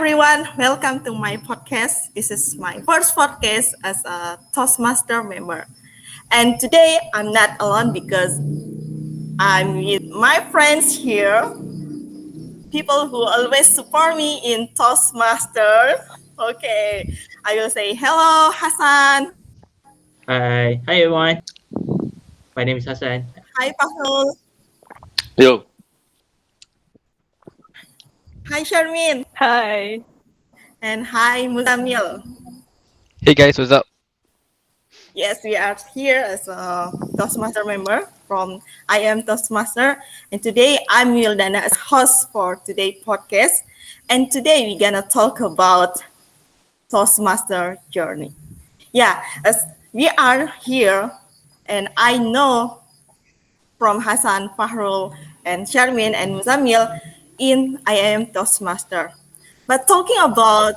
everyone, welcome to my podcast. This is my first podcast as a Toastmaster member. And today I'm not alone because I'm with my friends here, people who always support me in Toastmaster. Okay, I will say hello, Hassan. Hi everyone. My name is Hassan. Hi, Fahul. Yo, Hi, Sharmin. Hi. And hi, Muzamil. Hey guys, what's up? Yes, we are here as a Toastmaster member from I Am Toastmaster. And today I'm Wildana as host for today's podcast. And today we're going to talk about Toastmaster journey. Yeah, as we are here, and I know from Hassan, Fahrul, and Sharmin, and Muzamil in I Am Toastmaster. But talking about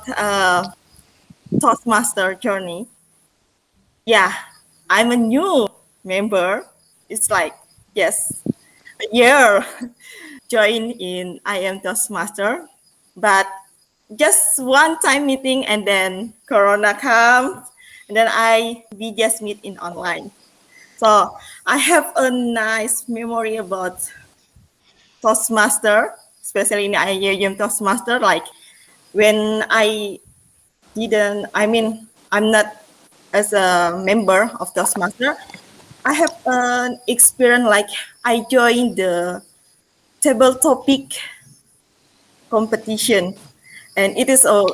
Toastmaster journey, yeah, I'm a new member. It's like, yes, a year join in I Am Toastmaster. But just one time meeting and then Corona comes and then we just meet in online. So I have a nice memory about Toastmaster, especially in I Am Toastmaster. Like when I'm not as a member of Toastmaster, I have an experience like I joined the table topic competition, and it is a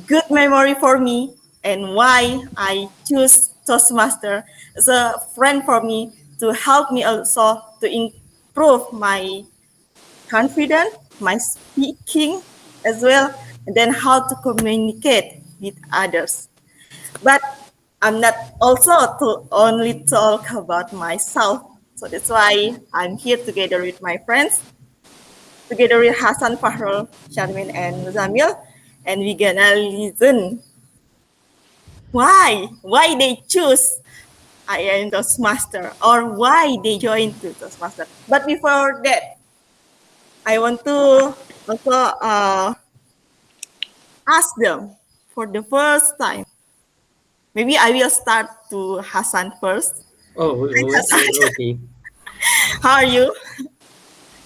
good memory for me. And why I choose Toastmaster as a friend for me to help me also to improve my confidence, my speaking as well, and then how to communicate with others. But I'm not also to only talk about myself. So that's why I'm here together with my friends, together with Hassan, Fahrul, Sharmin, and Muzamil. And we're gonna listen why they choose I Am Toastmaster or why they join to Toastmaster. But before that, I want to also ask them for the first time. Maybe I will start to Hassan first. Okay. How are you?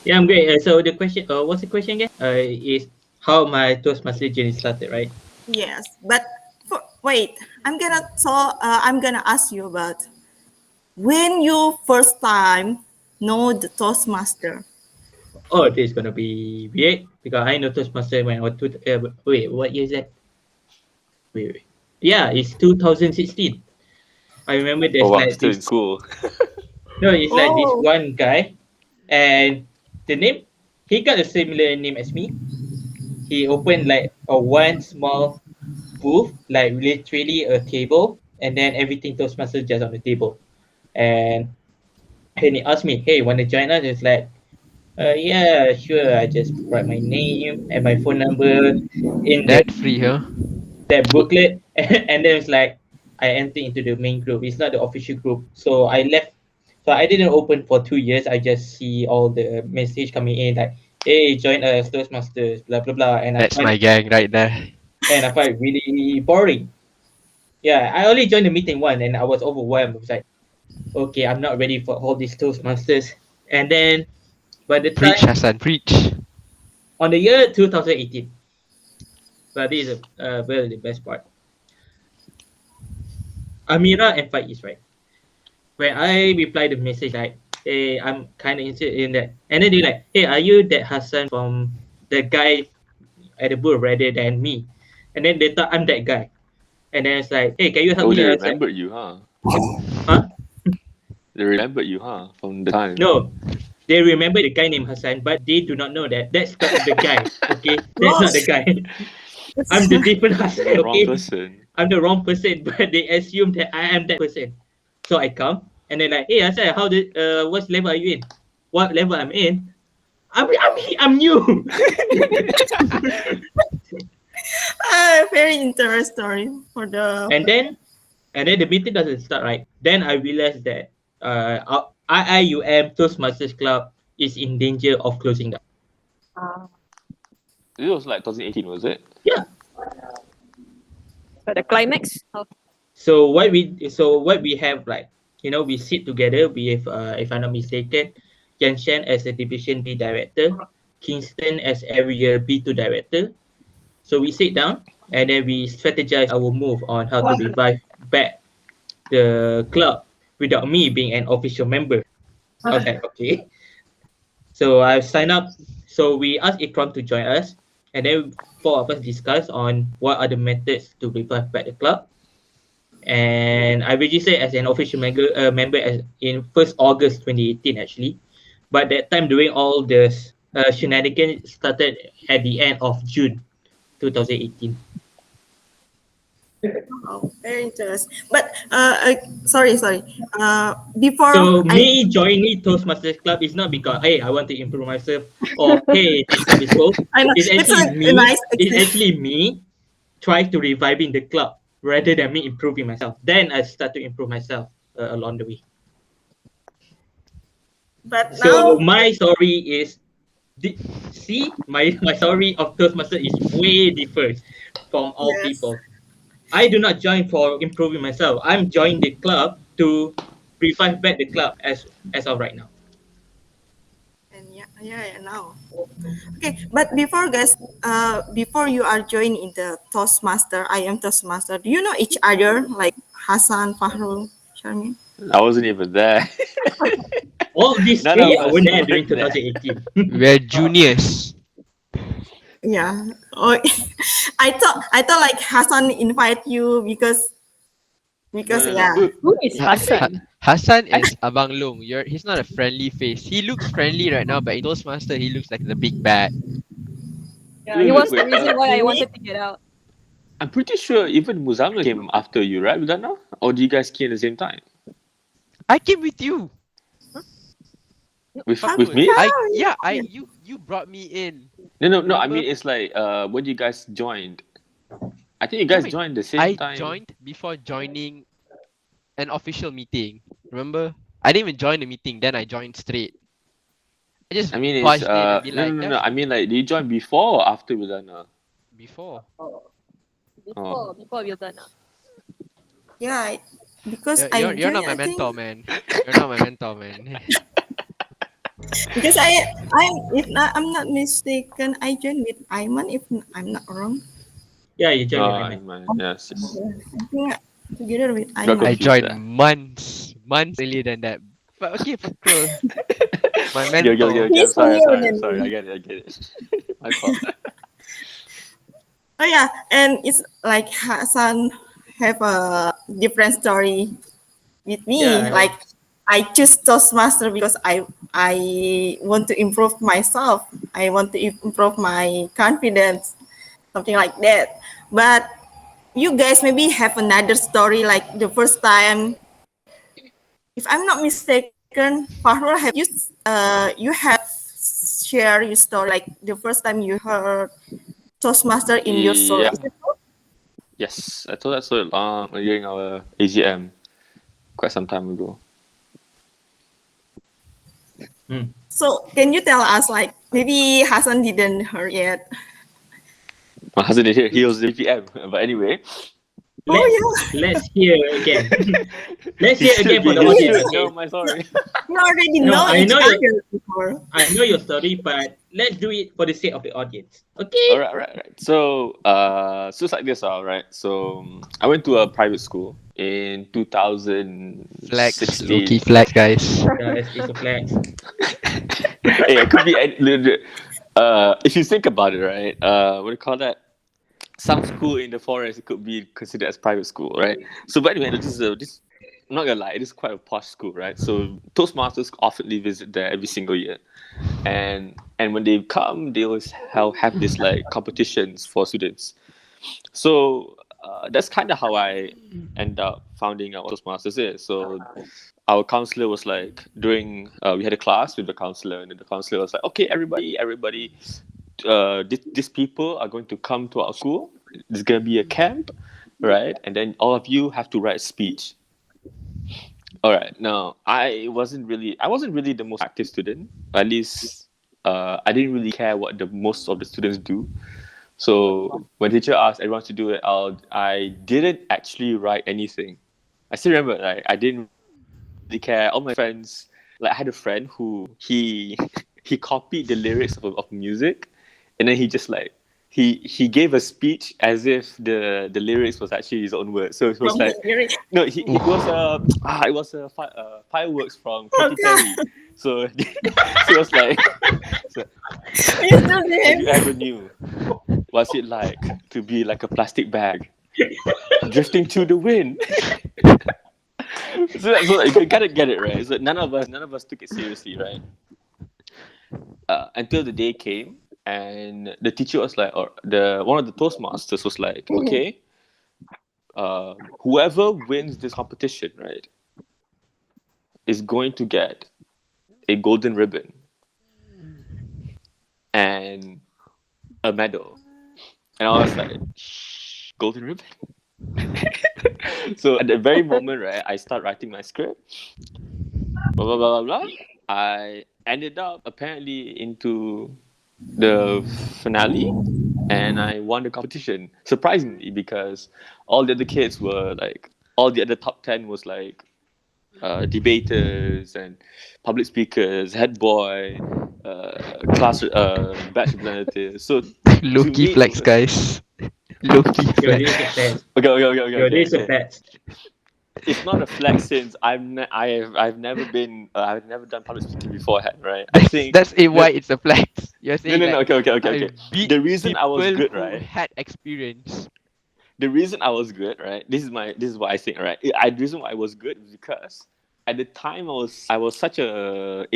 Yeah, I'm great. So the question, what's the question again? Is how my Toastmaster journey started, right? Yes, but wait, I'm gonna ask you about when you first time know the Toastmaster. Oh, this is gonna be weird because I know Toastmaster when I was wait, what year is that? Wait. Yeah, it's 2016. I remember there's oh wow, like still in this. school. No, it's like this Oh. one guy, and the name he got a similar name as me. He opened like a one small booth, like literally a table, and then everything Toastmasters just on the table. And he asked me, "Hey, want to join us?" It's like, yeah, sure. I just write my name and my phone number in That free, huh? that booklet, and then it's like I entered into the main group. It's not the official group, so I left. So I didn't open for 2 years. I just see all the message coming in like, "Hey, join us, Toastmasters, blah blah blah," That's my gang right there. I find it really boring. Yeah, I only joined the meeting one, and I was overwhelmed. I was like, okay, I'm not ready for all these Toastmasters. And then by the Preach, time Hassan, preach. on the year 2018, but this is well the best part. Amira and Faiz, right? When I reply the message like, hey, I'm kind of interested in that, and then they're like, hey, are you that Hassan from the guy at the booth rather than me? And then they thought I'm that guy, and then it's like, hey, can you help Oh, me? they I was like, remembered you, huh? huh? They remembered you, huh? From the time. No, they remember the guy named Hassan, but they do not know that that's not the guy. Okay, that's not the guy. I'm the different Hassan. You're the wrong Okay, person. I'm the wrong person, but they assume that I am that person. So I come and they're like, hey Hassan, what level are you in? What level I'm in? I'm new. Very interesting story for the. and then the meeting doesn't start right. Then I realized that IIUM Toastmasters Club is in danger of closing down. Uh, It was like 2018, was it? Yeah. But the climax? Oh, So what we have, like, we sit together with, if I'm not mistaken, Janshan as a Division B director, Kingston as every year B2 director. So we sit down and then we strategize our move on how to revive back the club without me being an official member. I was like, okay. So I signed up. So we asked Ikram to join us, and then four of us discussed on what are the methods to revive back the club. And I registered as an official member as in 1st August 2018 actually, but that time doing all the shenanigans started at the end of June 2018. Oh, very interesting. But sorry. Before So I me joining Toastmasters Club is not because, hey, I want to improve myself, or hey, this club is cool. I know It's it's actually a me. nice It's actually me trying to reviving the club rather than me improving myself. Then I start to improve myself along the way. but So now my story is, see, my story of Toastmaster is way different from all yes. people. I do not join for improving myself. I'm joining the club to revive back the club as of right now. And yeah, now. Okay, but before guys, before you are joining in the Toastmaster, I am Toastmaster. Do you know each other like Hassan, Fahrul, Sharmin? I wasn't even there. All these None three of I us were there were during there. 2018. We're juniors. Yeah. Oh, I thought like Hassan invite you because No. yeah. who is Hassan? Hassan is Abang Long. He's not a friendly face. He looks friendly right now, but in Toastmaster, he looks like the big bad. Yeah, he was the Wait, reason why I really? wanted to get out. I'm pretty sure even Muzanga came after you, right, Wildana? Or do you guys came at the same time? I came with you. With me? You brought me in. No. I Remember? mean, it's like when you guys joined. I think you guys Wait, joined the same I time. joined before joining an official meeting. Remember? I didn't even join the meeting. Then I joined straight. I just I mean, it's barged in and be like, no. I mean, like, did you join before or after Wildana? before. Before Wildanaaaa. Yeah, because I You're joined, not my I think, mentor, man. You're not my mentor, man. because I'm not mistaken, I joined with Ayman if I'm not wrong. Yeah, you joined with Oh, Ayman. man. Yes. I think together with Got Ayman. I confused joined there. months earlier than that. But okay, Fakul. My Go. mentor. I'm He's sorry. here than Sorry. me. I get it. My fault. Oh yeah, and it's like Hassan have a different story with me. Yeah. Like I choose Toastmaster because I want to improve myself. I want to improve my confidence, something like that. But you guys maybe have another story like the first time. If I'm not mistaken, Fahrul, have you have share your story like the first time you heard Toastmaster in your story? Yeah. Is it true? Yes, I told that story during our AGM quite some time ago. So can you tell us like maybe Hassan didn't hear yet? My husband is here. He was the VPM. But anyway, Let's hear again. Let's he hear should again for be. the He audience. should know Okay? my story. You already No, know I each know other before. I know your story, but let's do it for the sake of the audience. Okay? All right. So, so it's like this, all right. So, I went to a private school in Flex. 2016. Low-key flex, guys. Yeah, it's a flex. Hey, it could be. If you think about it, right? What do you call that? Some school in the forest, it could be considered as private school, right? So, but anyway, this. I'm not gonna lie, it is quite a posh school, right? So Toastmasters oftenly visit there every single year, and when they come, they always have this like competitions for students. So that's kind of how I end up founding out what Toastmasters is. So our counselor was like, during we had a class with the counselor, and then the counselor was like, okay, everybody, these people are going to come to our school. There's gonna be a camp, right? And then all of you have to write a speech. All right. Now, I wasn't really the most active student. At least I didn't really care what the most of the students do. So when teacher asked everyone to do it, I didn't actually write anything. I still remember, like, I didn't really care. All my friends, like, I had a friend who he copied the lyrics of music, and then he just like he gave a speech as if the lyrics was actually his own words. So it was From like, the lyrics. no, it was fireworks from Katy Perry. So, so it was like, so, You still have did. you ever knew what's it like to be like a plastic bag drifting to the wind? So you gotta get it right. So none of us took it seriously, right? Until the day came, and the teacher was like, or one of the Toastmasters was like, okay, whoever wins this competition, right, is going to get a golden ribbon and a medal. And I was like, golden ribbon? So at the very moment, right, I start writing my script, blah, blah, blah, blah, blah. I ended up apparently into the finale, and I won the competition, surprisingly, because all the other kids were like, all the other top 10 was like debaters and public speakers, head boy, class, batch representatives. So Low to key me, flex, guys. Low key Yo, flex. this is a flex. okay. Yo, this is a flex. It's not a flex since I've never done public speaking beforehand, right? I think That's why it's a flex. You're saying no. like, Okay. I beat The reason I was people good, who right? had experience. The reason I was good, right? This is what I think, right? The reason why I was good is because at the time I was such a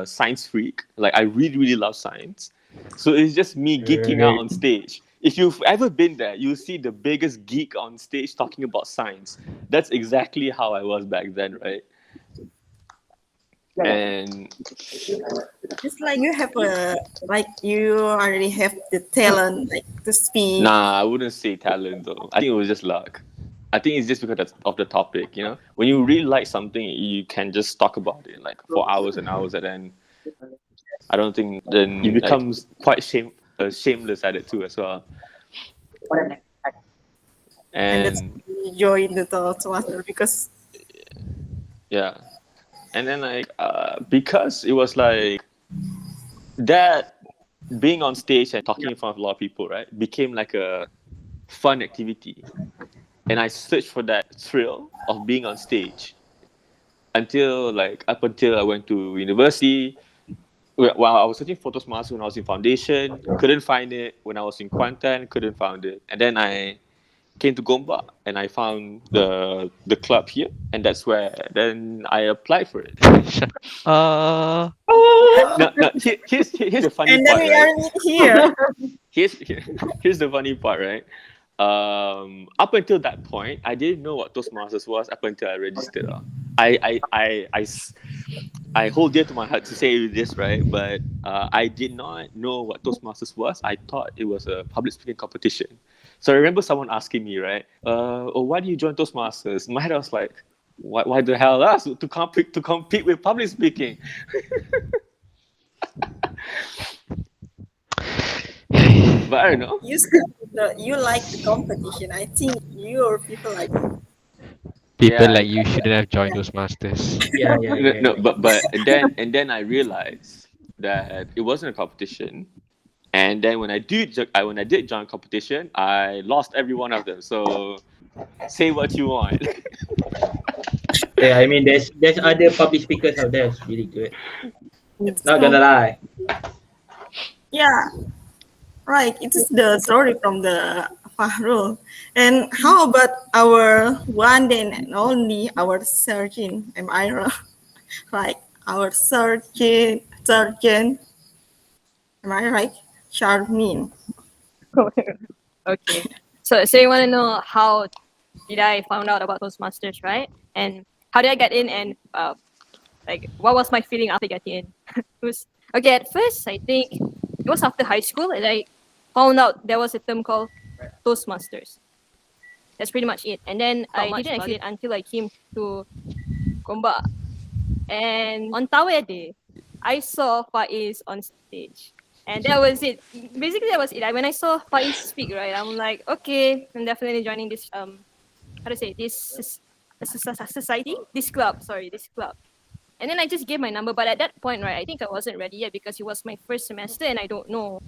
science freak. Like, I really love science. So it's just me geeking out on stage. If you've ever been there, you'll see the biggest geek on stage talking about science. That's exactly how I was back then, right? And It's like you have you already have the talent like to speak. nah, I wouldn't say talent though. I think it was just luck. I think it's just because of the topic, you know? When you really like something, you can just talk about it like for hours and hours, and then I don't think then you become quite shameless at it too as well. And that's And join the Toastmaster because yeah, and then like because it was like that, being on stage and talking in front of a lot of people, right, became like a fun activity, and I searched for that thrill of being on stage up until I went to university. While I was searching for Toastmasters when I was in foundation, couldn't find it. When I was in Kuantan, couldn't find it. And then I came to Gombak and I found the club here, and that's where then I applied for it. Uh, No, here's the funny and then part, we right? are here. Here's the funny part, right? Up until that point, I didn't know what Toastmasters was up until I registered. I hold dear to my heart to say this, right? But I did not know what Toastmasters was. I thought it was a public speaking competition. So I remember someone asking me, right? Why do you join Toastmasters? In my head, I was like, why the hell else to compete with public speaking? But I don't know. You like the competition. I think your people like people Yeah. like you shouldn't have joined those masters. Yeah. No, but then I realized that it wasn't a competition, and then when I did join competition, I lost every one of them. So say what you want. Yeah, I mean, there's other public speakers out there. It's really good. Not gonna lie. Yeah, right. It is the story from the Fahrul. And how about our one day and only our surgeon? Am I wrong? Like our surgeon. Am I right? Charmin. Okay. So you want to know how did I found out about Toastmasters, right? And how did I get in? And like, what was my feeling after getting in? It was okay. At first, I think it was after high school, and I found out there was a term called Toastmasters. That's pretty much it. And then I didn't actually until I came to Gombak. And on Tawe Day, I saw Faiz on stage. And that was it. Basically, that was it. When I saw Faiz speak, right, I'm like, okay, I'm definitely joining this, how to say, society? This club. And then I just gave my number. But at that point, right, I think I wasn't ready yet because it was my first semester and I don't know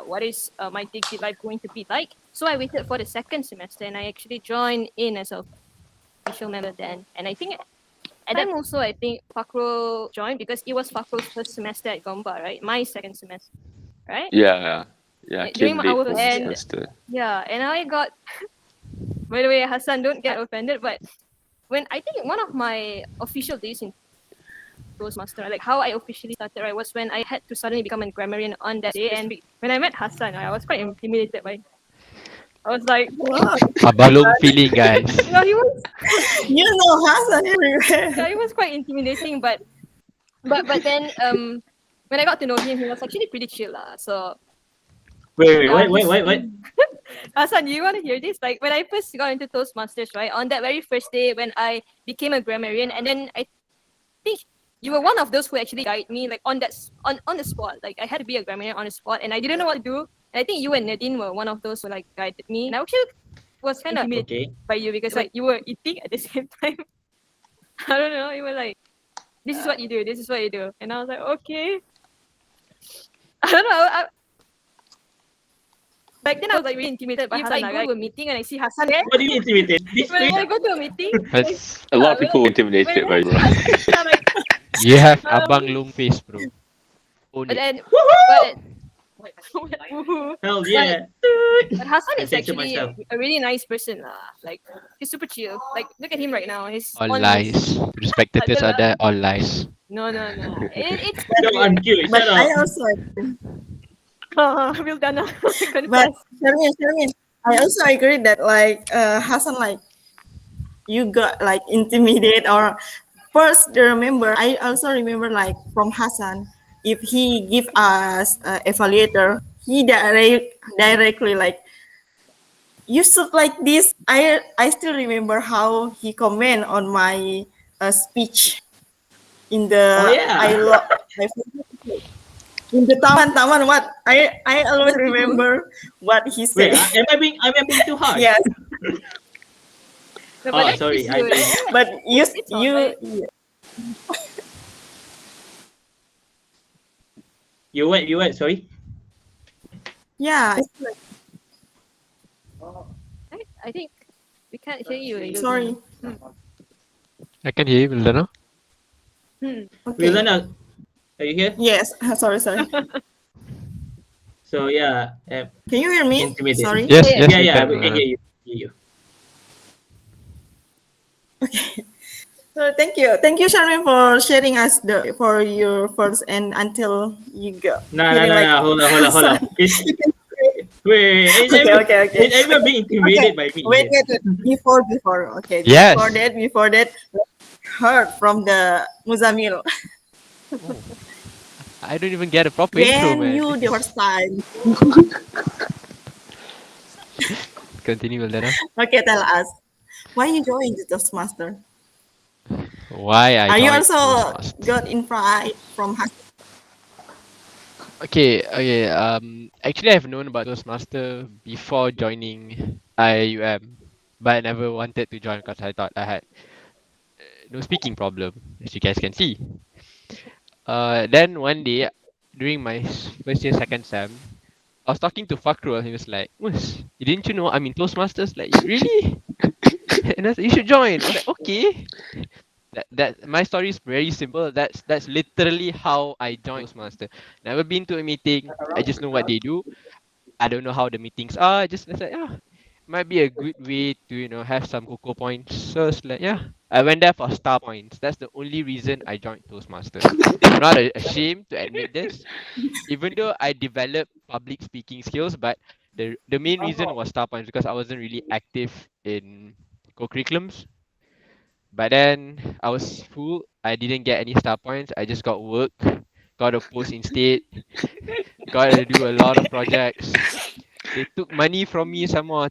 what is my degree life going to be like. So I waited for the second semester and I actually joined in as a official member then. And I think at that time also, I think Fakro joined because it was Fakro's first semester at Gomba, right? My second semester, right? Yeah. During Came my late hour for and semester. yeah, and I got. By the way, Hassan, don't get offended, but when I think one of my official days in Toastmaster, like how I officially started, right, was when I had to suddenly become a grammarian on that day. And when I met Hassan, I was quite intimidated by. I was like, Wow. Abalong feeling, guys. he was You know Hassan everywhere. yeah, it was quite intimidating, but then when I got to know him, he was actually pretty chill lah. So Wait, yeah, wait. Hassan, do you want to hear this? Like when I first got into Toastmasters, right? On that very first day when I became a grammarian, and then I think you were one of those who actually guided me like on the spot. Like I had to be a grammarian on the spot, and I didn't know what to do. And I think you and Nadine were one of those who like guided me. And I actually was kind of intimidated Okay. by you because like you were eating at the same time. I don't know. You were like, "This is what you do. This is what you do," and I was like, "Okay." I don't know. Back then, I was like really intimidated by Hassan. I go to a meeting and I see Hassan there. What do you intimidated? This When way? I go to a meeting, That's, A lot of people intimidated by bro. I'm like, you have abang long face, bro. Own but it. then, but Hell yeah. But Hassan I is censor actually myself. a really nice person lah. Like he's super chill. Like look at him right now. He's All on lies. his- The spectators are there, all lies. No. It's No, I'm cute. But Shut I up. also Wildana. but Shermin, I also agree that like Hassan, like you got like intimidated or first remember. I also remember like from Hassan, if he give us evaluator, he directly like you should like this. I still remember how he comment on my speech in the Oh, yeah. in the taman what I always remember what he Wait, said. am I being too harsh? Yes, No, but Oh, that's sorry. just I you. mean, but It's alright. you what? Sorry. yeah. I think we can't hear you. Sorry. I can hear you, Wildana. Okay. Wildanaaaa, are you here? Yes. Sorry. So yeah, Can you hear me? Intimidated. Sorry. Yes, Yeah, yes, we yeah, can, we can Wildana. hear you. Okay. So thank you, Sharmin, for sharing us for your first and until you go. No. feeling like Hold on. It's, you can say- wait, is Okay. everyone being intimidated by me? Wait. Before. Okay. Yes. Before that, heard from the Muzamil. I don't even get a proper intro, When man. you the first time. Continue, Wildana. Okay, tell us. Why you joined the Toastmaster? Why I Are you joined also Toastmasters. got invite from Hassan? Okay. Actually, I've known about Toastmaster before joining IUM, but I never wanted to join because I thought I had no speaking problem, as you guys can see. Then one day, during my first year, second sem, I was talking to Fakro and he was like, "Mus, didn't you know I'm in Toastmasters?" Like, really? And I said, "You should join." I was like, okay. That my story is very simple. That's literally how I joined Toastmaster. Never been to a meeting. I just know what they do. I don't know how the meetings are. Just like, yeah, might be a good way to have some cocoa points. So it's like, yeah, I went there for star points. That's the only reason I joined Toastmasters. I'm not ashamed to admit this, even though I developed public speaking skills, but the main reason was star points because I wasn't really active in co-curriculums. But then I was full. I didn't get any star points. I just got work, got a post instead, got to do a lot of projects. They took money from me some more.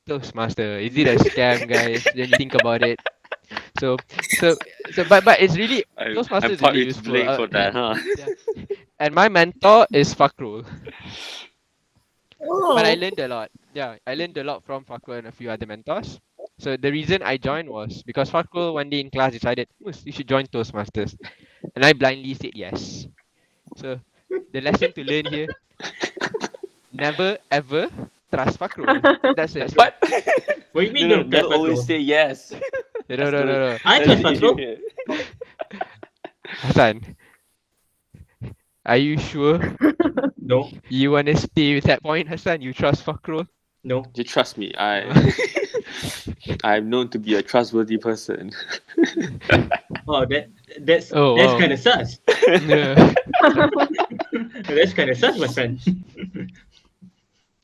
Toastmaster, is it a scam, guys? Then you think about it. So But it's really I'm Toastmasters is partly really to useful. blame for that, huh? Yeah. And my mentor is Fakrul. But I Oh, learned a lot. Yeah, I learned a lot from Fakrul and a few other mentors. So the reason I joined was because Fakrul one day in class decided, "Mus, you should join Toastmasters," and I blindly said yes. So the lesson to learn here: never ever trust Fakrul. That's it. What? What do you mean No, don't never trust always Fakrul? say yes. No, no, no, no. I That's trust the issue Fakrul. here. Hassan, are you sure No, you want to stay with that point, Hassan? You trust Fakrul? no. You trust me. I'm known to be a trustworthy person. Oh, that's Oh, that's wow. kind of sus. Yeah. That's kind of sus, my friend.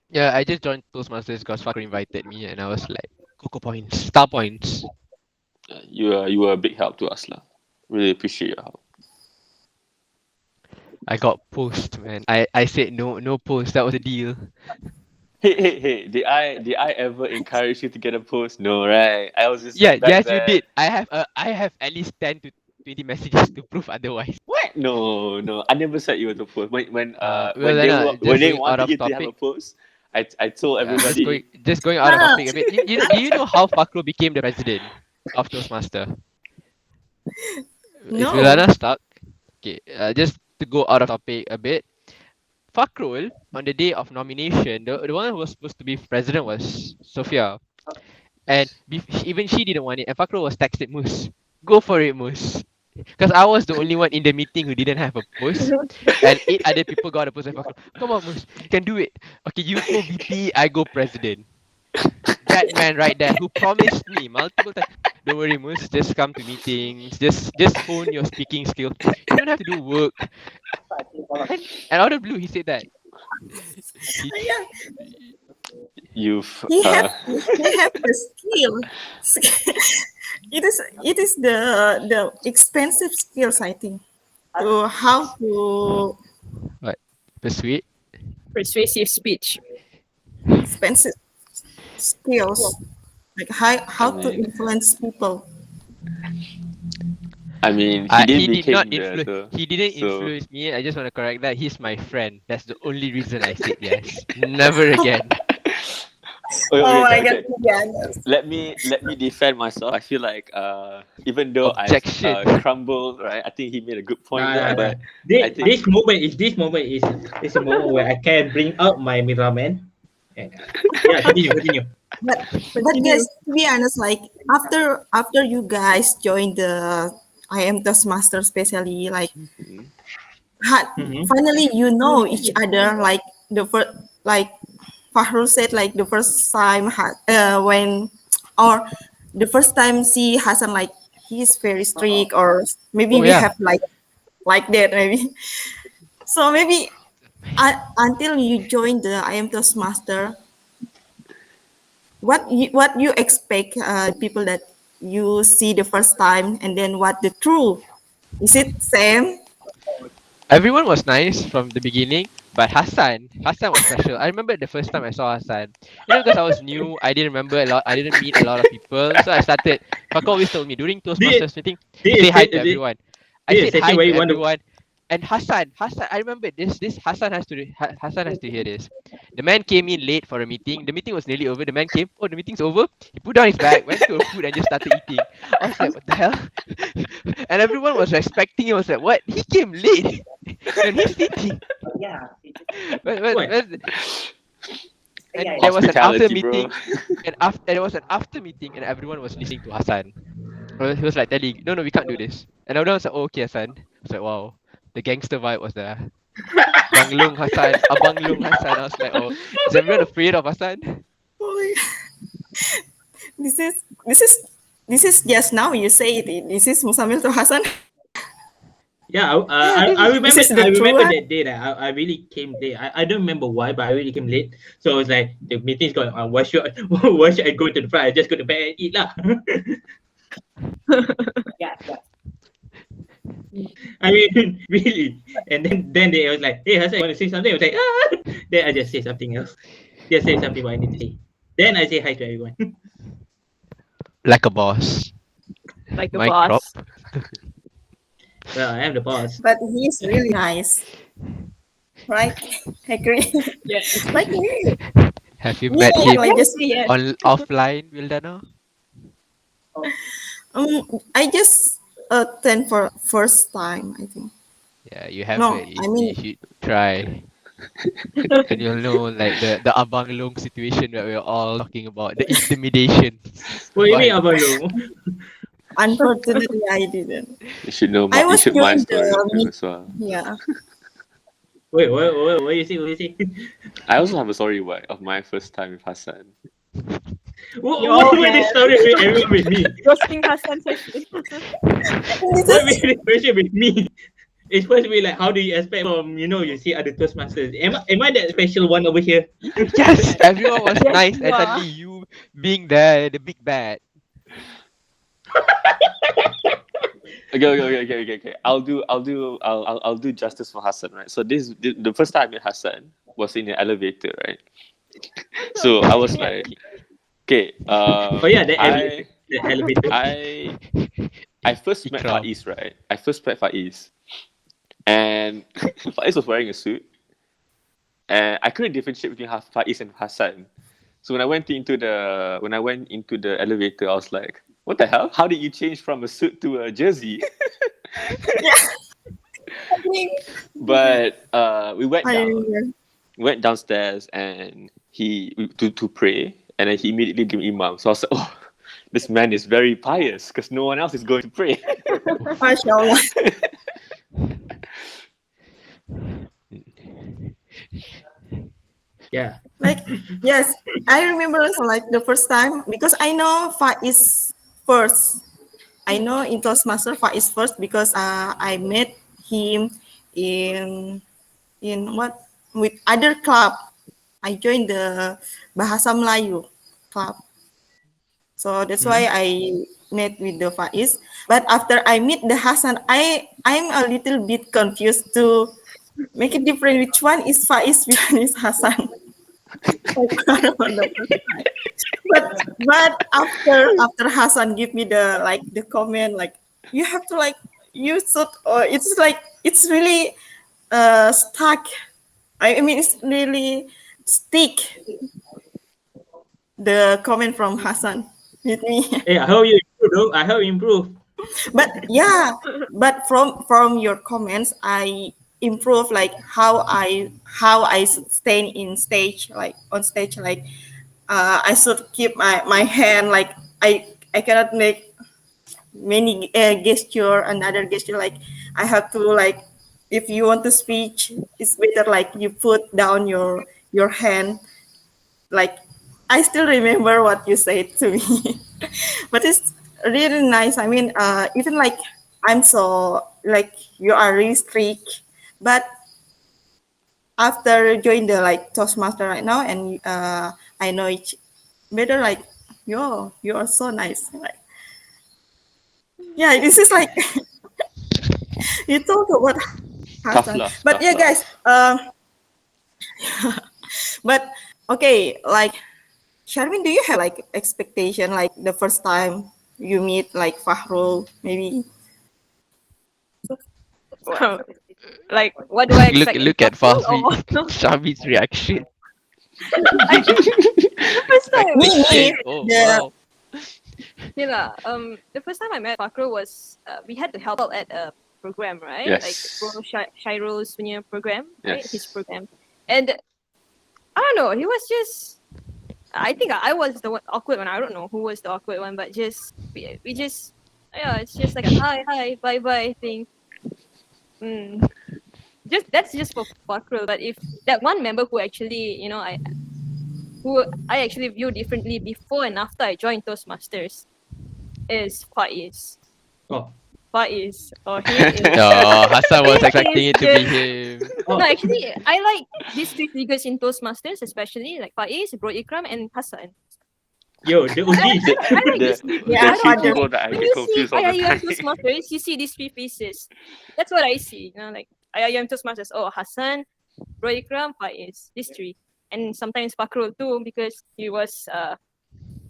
Yeah, I just joined Toastmasters because Fakrul invited me, and I was like, Coco points, star points. You were a big help to us, lah. Really appreciate your help. I got post, man. I said no post. That was a deal. Hey! Did I ever encourage you to get a post? No, right? I was just Yeah, back yes, you then. did. I have at least 10 to 20 messages to prove otherwise. What? No. I never said you were to post. When Wildana, when just they going out wanted of you to have a topic. post, I told everybody. Just going out of Ah. topic a bit. Do you know how Fakrul became the president of Toastmaster? Is no. Wildana stuck? Okay, just to go out of topic a bit. Fakrul, on the day of nomination, the one who was supposed to be president was Sophia. And even she didn't want it. And Fakrul was texted, Mus, go for it, Mus. Because I was the only one in the meeting who didn't have a post. And 8 other people got a post. And Fakrul, come on, Mus, you can do it. Okay, you go VP, I go president. That man right there who promised me multiple times, don't worry, Mus, just come to meetings, just hone your speaking skills. You don't have to do work. And out of blue, he said that. Yeah, You've he have the skill. It is the expensive skills, I think, to how to Persuade. Persuasive speech. expensive skills, like how to mean- influence people. I mean, He did became not the- influence. the- He didn't so- influence me. I just want to correct that. He's my friend. That's the only reason I said yes. Never again. Oh my okay. God, yes. Let me defend myself. I feel like even though Objection. I crumbled, right? I think he made a good point there. But I think- This moment is a moment where I can bring out my Miraman. Yeah, continue. But guys, to be honest, like after you guys joined the I am Toastmaster, especially like Mhm. finally you know each other. Like the first, like Fahrul said, like the first time when or the first time see Hassan, like he's very strict, or maybe Oh, we yeah. have like that maybe. So maybe until you join the I am Toastmaster, what you expect people that you see the first time, and then what the true, is it same? Everyone was nice from the beginning, but Hassan was special. I remember the first time I saw Hassan. Because I was new, I didn't remember a lot. I didn't meet a lot of people, so I started. Fakko always told me during Toastmasters meeting, say hi to everyone. I said hi to everyone. And Hassan, I remember this Hassan has to hear this. The man came in late for a meeting. The meeting was nearly over. The man came, oh, the meeting's over. He put down his bag, went to a food and just started eating. I was like, what the hell? And everyone was respecting him. I was like, what? He came late. And he's eating. And there was an after Hospitality, bro. meeting, and there was an after meeting, and everyone was listening to Hassan. He was like telling, no, we can't do this. And everyone was like, oh, okay, Hassan. I was like, wow, the gangster vibe was there. Bang Long Hassan, Abang Long Hassan. I was like, oh, is everyone afraid of Hassan? Oh my God. This is just now you say it. This is Musamil to Hassan. Yeah, I remember. This is the I remember true that day that I really came late. I don't remember why, but I really came late. So I was like, the meeting's going on. Why should I go to the front? I just go to bed and eat lah. I mean, really. And then they was like, hey, Hassan, you want to say something? I was like, ah. Then I just say something else. Just say something what I need to say. Then I say hi to everyone. Like a Mic boss. drop. Well, I am the boss. but he's really nice, right? Agree. Yes. Like me. Have you Me, met him like just Yes. on offline, Wildana? I just attend for first time, I think. Yeah, you have No, it. I You mean, should try. And you'll know like the Abang Long situation that we're all talking about, the intimidation. What do you mean, Why? Abang? unfortunately, I didn't. You should know I you was should my doing story the meet. as well. Yeah. Wait, what you say? What you say? I also have a story of my first time with Hassan. What made this story with everyone with me? Roasting Hassan session. This What is made this question with me? It's supposed to be like, how do you expect from you see other Toastmasters? Am I that special one over here? Yes, everyone was Yes, nice, you and are. suddenly you being there, the big bad. Okay. I'll do justice for Hassan, right? So the first time I met Hassan was in the elevator, right? So I was like, okay, Oh yeah, the elevator. The elevator. I first met Ikram. Faiz, right? I first met Faiz, and Faiz was wearing a suit, and I couldn't differentiate between Faiz and Hassan. So when I went into the elevator, I was like, "What the hell? How did you change from a suit to a jersey?" But we I remember. went downstairs, and he to pray, and then he immediately gave me imam. So I was like, "Oh, this man is very pious because no one else is going to pray." Mashallah. Yeah. Like, yes, I remember also, like the first time because I know Faiz first. I know in Toastmaster Faiz first because I met him in what with other club. I joined the Bahasa Melayu club. So that's why I met with the Faiz. But after I meet the Hassan, I'm a little bit confused to make it different. Which one is Faiz? Which one is Hassan? but after Hassan give me the comment like you have to like use it or it's like it's really stuck. I mean it's really stick the comment from Hassan with me. Hey, I hope you improve, though. I hope you improve. But yeah, but from your comments I improve like how I stand in stage like on stage like I should keep my hand like I cannot make many gesture another gesture like I have to like if you want to speak it's better like you put down your hand like I still remember what you said to me but it's really nice I mean even like I'm so like you are really strict but after join the like Toastmaster right now and I know it better like you are so nice like yeah this is like you talk about Tough Hassan love. but Tough yeah love. guys but okay like Sharmin do you have like expectation like the first time you meet like Fahrul maybe Like, what do I expect? in Look at Fahrul Fahmi, or- Shami's reaction. The first time, me Expectation. Oh the wow. the first time I met Fakrul was we had to help out at a program, right? Yes. Like Bro Shairo's punya program, right? His Yes. program, and I don't know. He was just. I think I was the awkward one. I don't know who was the awkward one, but just we just it's just like a hi bye bye thing. That's just for Fakrul. But if that one member who actually who I actually view differently before and after I joined Toastmasters is Faiz. Oh. Faiz. Or he is. Oh, Hassan was He expecting is it to be him. Oh. No, actually, I like these three figures in Toastmasters, especially like Faiz, Bro Ikram, and Hassan. Yo, the OGs. I like these three. Yeah, The three I don't people that I When get you see confused all the IIM time. Toastmasters, you see these three faces. That's what I see. Like IIM Toastmasters. Oh, Hassan, Bro Ikram, Faiz. These three. And sometimes Fakrul too, because he was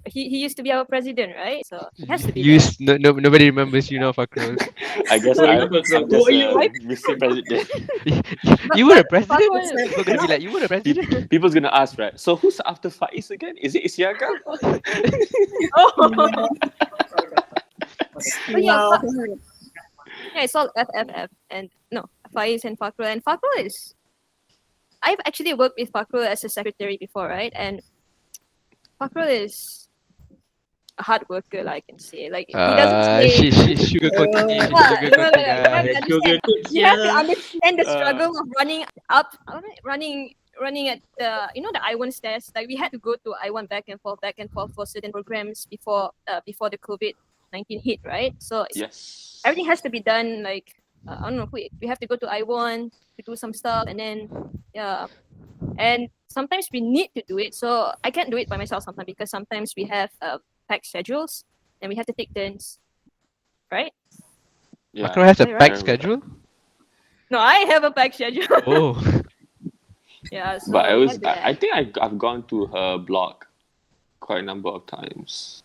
he used to be our president, right? So it has to be You, there. nobody remembers you now, Fakrul. I guess Oh, I'm you just oh, you. Mr. President. You were a But president? Fakrul, People gonna be like, you were a president? People's gonna ask, right? So who's after Faiz again? Is it Isiaga? oh, but yeah, Wow. yeah, it's all FFF and no, Faiz and Fakrul. And Fakrul is, I've actually worked with Fakrul as a secretary before, right? And Fakrul is a hard worker, like I can say. Like he doesn't say. She's sugarcoating you. She's Yeah, sugarcoating like, you have to us. Sugar understand. coats, You have to yeah. understand the Uh, struggle of running up, running at the the I1 stairs. Like we had to go to I1 back and forth for certain programs before the COVID-19 hit, right? So Yes. everything has to be done like I don't know. We have to go to I1 to do some stuff, and then yeah, and sometimes we need to do it. So I can't do it by myself sometimes because sometimes we have packed schedules and we have to take turns, right? Yeah. Fakrul has a Right. packed schedule? No, I have a packed schedule. Oh. Yeah, so But we have to do I that. think I've gone to her blog quite a number of times.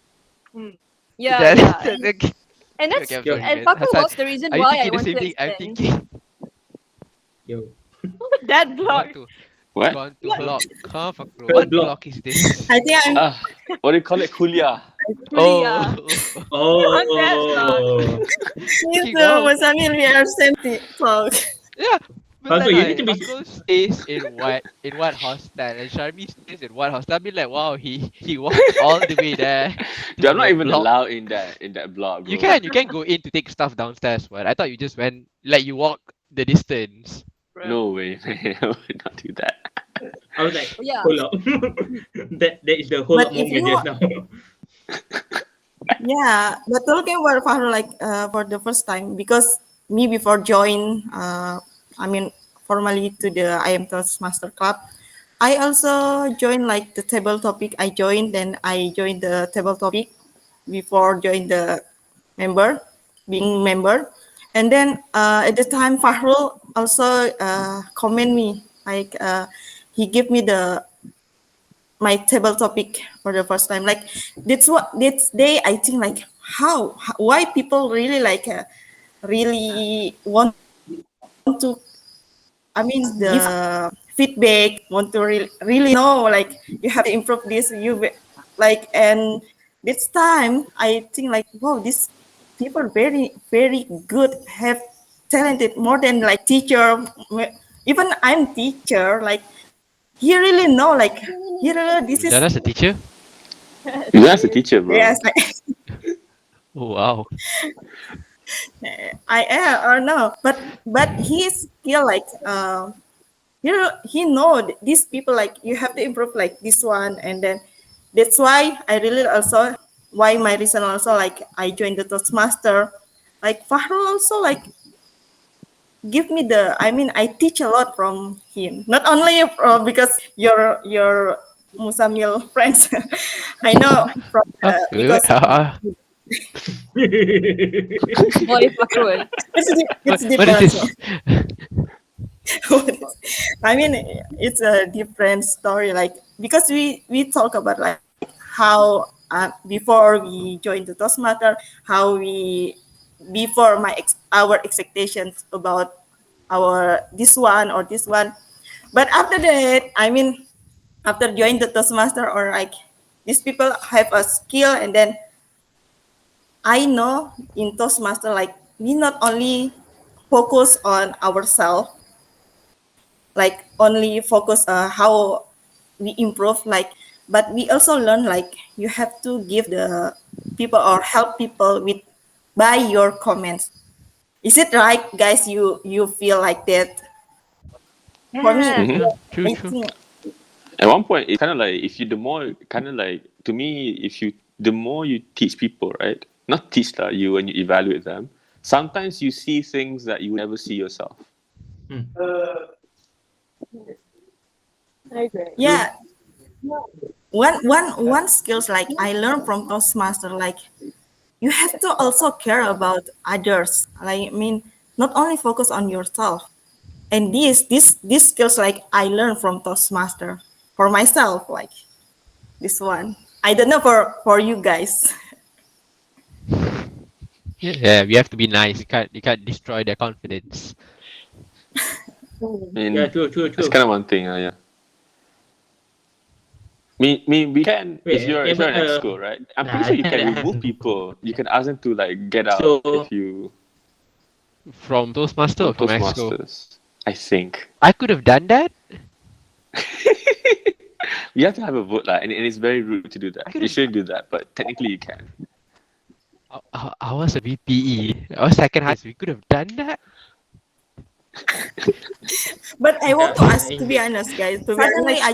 Yeah, That- yeah. that- And that's Okay, I'm Yo. sorry, and guys. Fakrul Hassan, was the reason are you why I thinking the wanted same to thing I'm expand thinking? Yo. that Gone blog. to, What? gone to block. Huh, Fakrul? Her What block. block is this? I think I'm What do you call it? Kuliah. Oh. Oh. That's not. me too, Wow. Mas Amir, we are same talk. Yeah. But Fakrul, then you like, need to be- Fakrul stays in what hostel, and Sharmi stays in what hostel. I mean, like, wow, he walked all the way there. Dude, I'm to not your even block. allowed in that blog, bro. You can go in to take stuff downstairs. But I thought you just went like you walk the distance. No way, man. I would not do that. I was like, Yeah. hold up. that is the whole But if moment you- just now. Yeah, but talking about Fahru like for the first time because me before join, formally to the I am Toastmaster Club, I also joined like the table topic. I joined the table topic before join the being member, and then at the time Fahrul also comment me like he gave me my table topic for the first time. Like this day I think like why people really like really want to the feedback, want to really know like you have to improve this, like, and this time I think like wow, these people very very good, have talented more than like teacher, even I'm teacher, like he really know like he really this is Wildana's a teacher. That's a teacher, bro. yes like, Oh wow. I am or no, but he's still like he know these people like you have to improve like this one, and then that's why I really also why my reason also like I joined the Toastmaster, like Fahrul also like give me I teach a lot from him, not only because your Musamil friends I know from because Boy, Fakrul. it's What is different. this? It's a different story. Like because we talk about like how before we joined the Toastmaster, how we before our expectations about our this one or this one, but after that, after joining the Toastmaster or like these people have a skill, and then I know in Toastmaster like we not only focus on ourselves, like only focus how we improve, like, but we also learn like you have to give the people or help people with by your comments. Is it right, guys? You feel like that? For me, Yeah. Mhm. True, I true. think At one point, it's kind of like if you the more kind of like to me, if you the more you teach people, right? Not teach that you when you evaluate them. Sometimes you see things that you never see yourself. yeah. One skills like I learned from Toastmaster, like you have to also care about others. Like not only focus on yourself. And these skills like I learned from Toastmaster for myself, like this one. I don't know for you guys. Yeah, we have to be nice. You can't destroy their confidence. I mean, Yeah, true. that's kind of one thing. Yeah. We can if Wait, you're but an ex-school, right? I'm pretty nah, sure you can that remove people. You can ask them to like get out So if you From Toastmaster or from from Exco? Toastmasters. I think I could have done that. you have to have a vote, like, and it's very rude to do that. You shouldn't do that, but technically you can. I was a VPE. I was second highest. We could have done that. But I want to yeah, ask, to be honest, guys. To be honest, I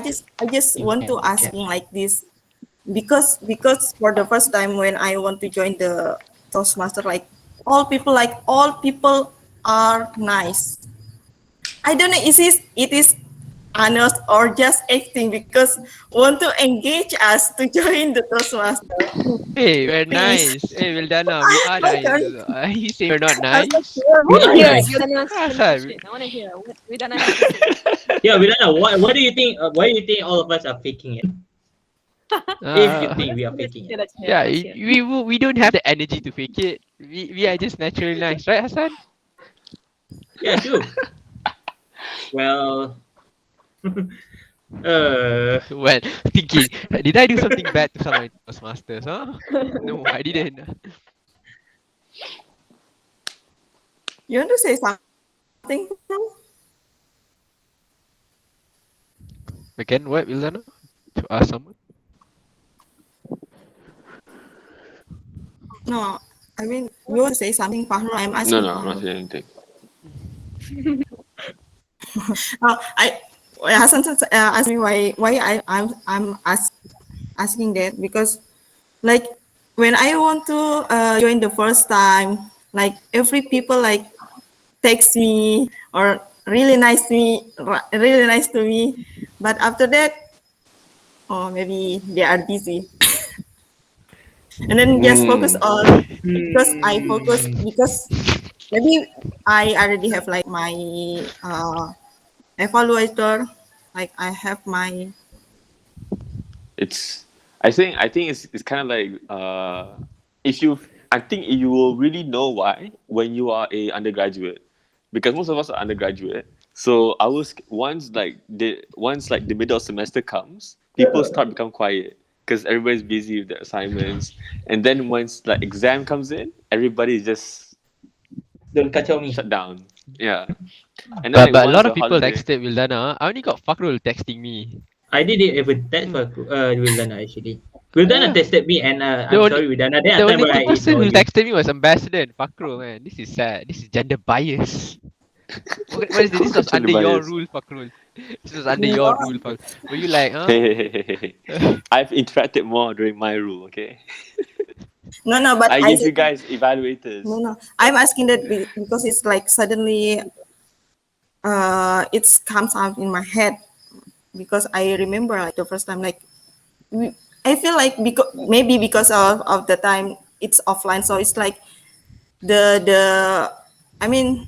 just want to asking like this because for the first time when I want to join the Toastmaster, all people are nice. I don't know it is honest or just acting because want to engage us to join the Toastmaster. Hey, we're Please. nice. Hey, Wildana, we are My nice. turn. You say we're not I'm so nice? sure. I want to are hear nice. Wildana's Asal? conclusion. I want to hear what Wildana has to say. Yeah, Wildanaaaa, what do you think? Why do you think all of us are faking it? If you think we are faking it, Let's hear. Yeah, Let's hear. we don't have the energy to fake it. We are just naturally nice, right, Hassan? yeah, true. Well, uh, Well, thinking, did I do something bad to some of my Toastmasters, huh? No, I didn't. You want to say something? Again, what, Wildana? To ask someone? No, I mean you want to say something, Fahru? I'm asking. No, I'm not Fahru. saying anything. Hassan asked me why I'm asking that because like when I want to join the first time, like every people like text me or really nice to me, but after that, oh maybe they are busy, and then just focus on because maybe I already have like my evaluator, like I have my It's I think it's kind of like if you I think you will really know why when you are a undergraduate, because most of us are undergraduate. So ours once like the middle of semester comes, people start become quiet because everybody's busy with their assignments, and then once like exam comes in, everybody is just don't kacau me. shut down. Yeah, and then like But a once lot the of people holiday, texted Wildana. I only got Fakrul texting me. I didn't even text for Wildanaaaa actually. Wildanaaaa Yeah. texted me and The I'm only, sorry Wildanaaaa. Then the at time only where I two person who ignored you. texted me was Ambassador and Fakrul, man. This is sad. This is gender bias. What is this? This was Gender under your bias. rule, Fakrul. This was under your rule, Fakrul. Were you like, huh? Hey. I've interacted more during my rule. Okay, no, but I I gave you guys evaluators. no. I'm asking that because it's like suddenly it comes out in my head because I remember like the first time like I feel like because of the time it's offline, so it's like the I mean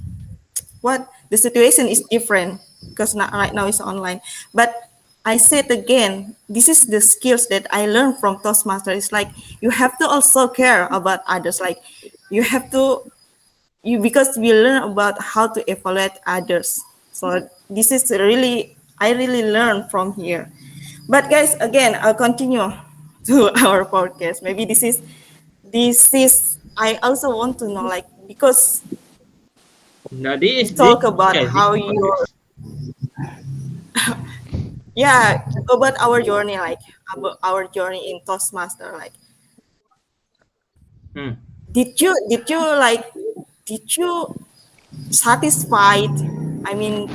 what the situation is different because not, right now it's online. But I said again, this is the skills that I learned from Toastmaster. It's like you have to also care about others. Like you have to because we learn about how to evaluate others. So this is I really learned from here. But guys, again, I'll continue to our podcast. Maybe this is I also want to know like because No, we talk about this how is you podcast. about our journey, like about our journey in Toastmaster. Like Hmm. did you satisfied, I mean,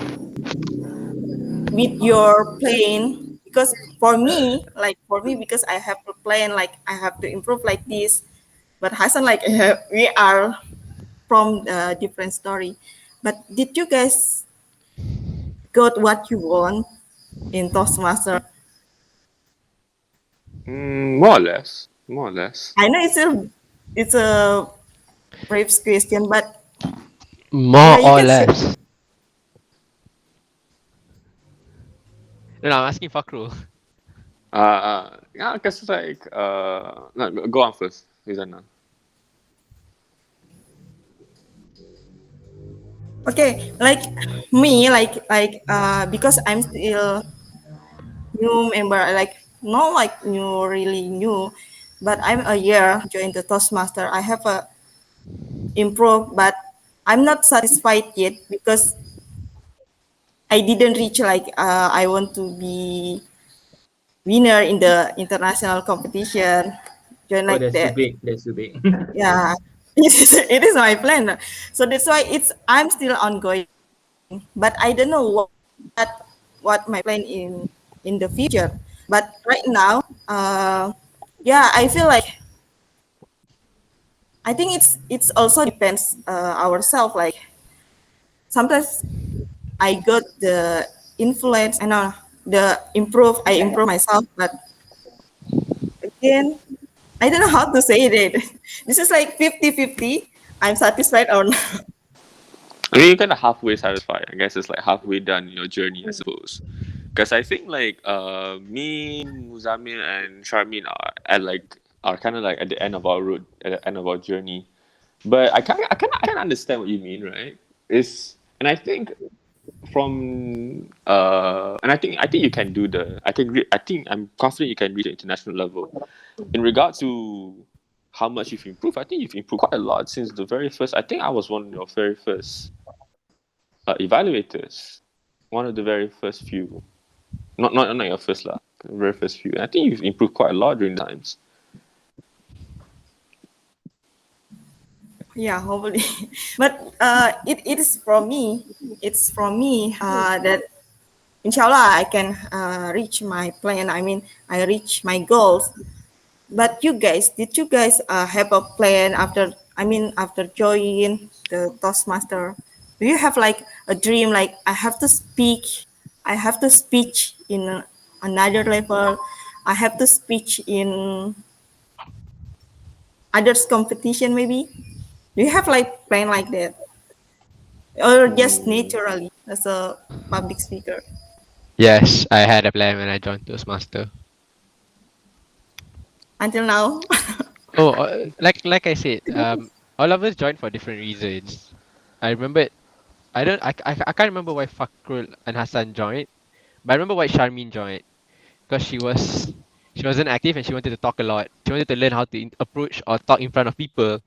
with your plan? Because for me because I have a plan, like I have to improve like this. But Hassan, like we are from a different story. But did you guys got what you want in Toastmaster? More or less. More or less. I know it's a brave question, but More yeah, you or can say. less. No, I'm asking Fakrul. Yeah, because like no, go on first, Wildanaaaa. Okay, like me, because I'm still new member, like not like new, really new, but I'm a year join the Toastmaster. I have a improve, but I'm not satisfied yet because I didn't reach I want to be winner in the international competition, join Oh, like that's too that. big. That's too big. Yeah, it is my plan. So that's why I'm still ongoing, but I don't know what my plan in the future. But right now, yeah, I feel like I think it's also depends ourselves. Like sometimes I got the influence, I know the improve. I improve myself, but again, I don't know how to say it. This is like 50-50. I'm satisfied or not. I mean, you're kind of halfway satisfied. I guess it's like halfway done in your journey, I suppose. Because I think like me, Muzamil, and Charmin are kind of like at the end of our road, at the end of our journey. But I can understand what you mean, right? Is and I think from and I think you can do the I think I'm confident you can reach the international level. In regard to how much you've improved, I think you've improved quite a lot since the very first. I think I was one of your very first evaluators, one of the very first few. Not your first lah, the very first few. I think you've improved quite a lot during times. Yeah, hopefully. But it is from me. It's from me that inshallah I can reach my plan. I mean, I reach my goals. But you guys, did you guys have a plan after? I mean, after joining the Toastmaster, do you have like a dream? Like I have to speak in another level. I have to speak in others competition maybe. Do you have like plan like that, or just Mm. naturally as a public speaker Yes, I had a plan when I joined Toastmaster. until now? Oh, like I said, all of us joined for different reasons. I remember, I can't remember why Fakrul and Hassan joined, but I remember why Sharmin joined because she wasn't active and she wanted to talk a lot. She wanted to learn how to approach or talk in front of people.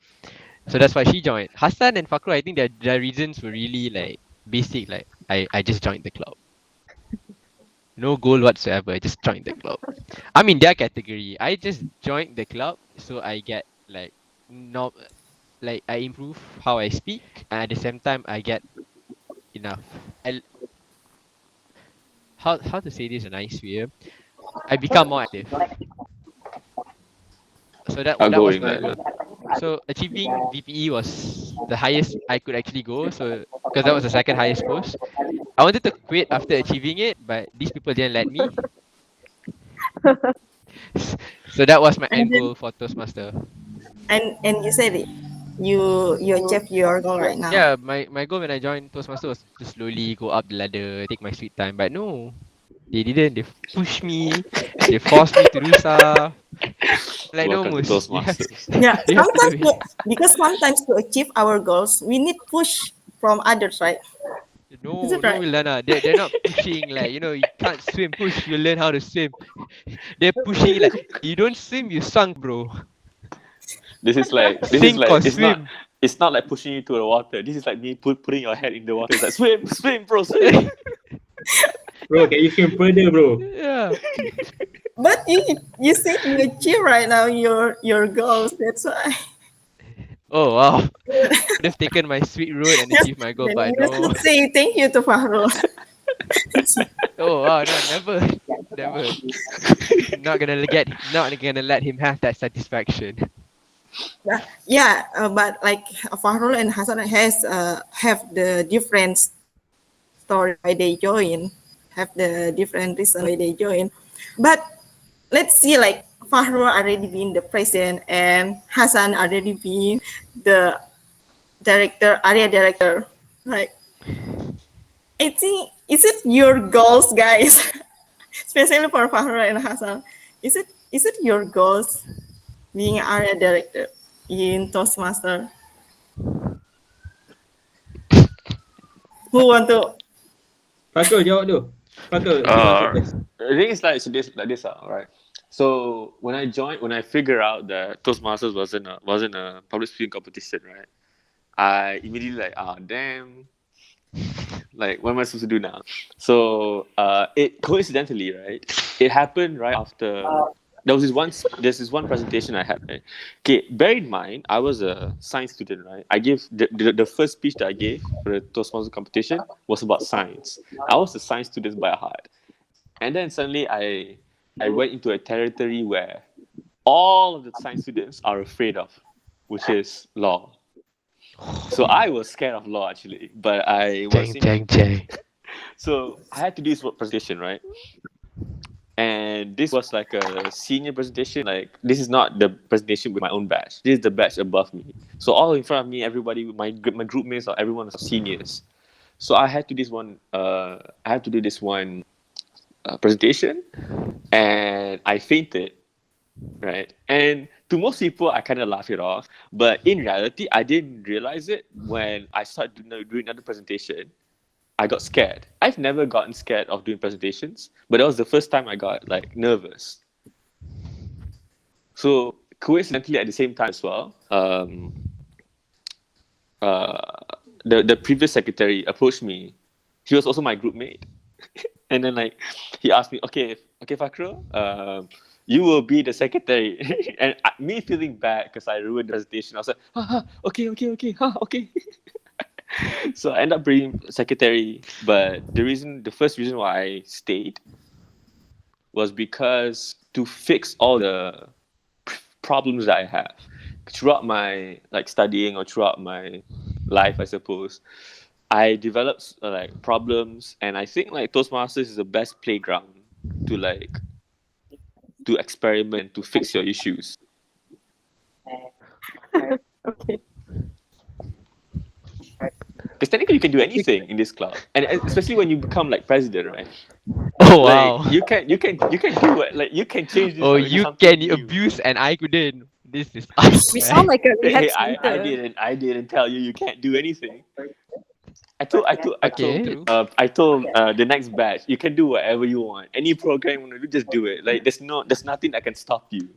So that's why she joined. Hassan and Fakrul, I think their reasons were really like basic. Like I just joined the club. No goal whatsoever. I just joined the club. I'm in their category. I just joined the club so I get like no, like I improve how I speak and at the same time I get enough. I, how to say this in a nice way? I become more active. So I'll that go was in my that. goal. So achieving VPE was the highest I could actually go. So because that was the second highest post. I wanted to quit after achieving it, but these people didn't let me. So that was my And end then goal for Toastmaster. and you said it, you achieve your goal right now. Yeah, my goal when I joined Toastmaster was to slowly go up the ladder, take my sweet time. But no, they didn't. They pushed me. They forced me to do stuff. Like no, Welcome to Mus, Toastmasters. Yeah, you have to do it. because sometimes to achieve our goals, we need push from others, right? Is No, it no, right? Wildana. They're not pushing like you can't swim. Push, you learn how to swim. They're pushing like you don't swim, you sunk, bro. Sink or swim. it's not like pushing you to the water. This is like me putting your head in the water. It's like swim, bro, swim. Bro, can you swim further, bro? Yeah. But you said you achieve right now your goals. That's why. Oh wow. Could have taken my sweet road and Yes. achieved my goal, Then but you no. should say thank you to Fahrul. Oh wow, no, never, never. Not gonna let him have that satisfaction. Yeah, but like Fahrul and Hasan have the different story why they join, have the different reason why they join. But let's see, like Fahrul already been the president and Hasan already been the area director. Like, I think is it your goals, guys? especially for Fahra and Hassan. Is it your goals being area director in Toastmaster? Who want to? Fakul jawab tu. Fakul, you answer first. The thing is like this, right? So when I figured out that Toastmasters wasn't a public speaking competition, right? I immediately like, damn, like what am I supposed to do now? So it coincidentally, right? It happened right after there's this one presentation I had, right? Okay, bear in mind I was a science student, right? I gave the first speech that I gave for the Toastmasters competition was about science. I was a science student by heart. And then suddenly I went into a territory where all of the science students are afraid of, which is law. So I was scared of law actually, but I was Chang. so I had to do this presentation, right? And this was like a senior presentation. Like this is not the presentation with my own batch. This is the batch above me. So all in front of me, everybody, my group mates, or everyone was seniors. So I had to do this one presentation, and I fainted, right? And to most people, I kind of laugh it off. But in reality, I didn't realize it when I started doing another presentation. I got scared. I've never gotten scared of doing presentations, but that was the first time I got like nervous. So coincidentally, at the same time as well, the previous secretary approached me. He was also my group mate, and then like he asked me, okay, Fakro, you will be the secretary. And me feeling bad because I ruined the presentation, I was like, okay. So I ended up being secretary, but the first reason why I stayed was because to fix all the problems that I have throughout my like studying or throughout my life, I suppose. I developed like problems, and I think like Toastmasters is the best playground to experiment, to fix your issues. Okay. Because technically you can do anything in this club, and especially when you become like president, right? Oh wow. Like you can do it. Like you can change this. Oh, into you something can new. abuse and I couldn't. This is us, We man. sound like a rehab Hey, center. I didn't tell you can't do anything. Okay, true. I told the next batch, you can do whatever you want. Any program you want to do, just do it. Like there's nothing that can stop you.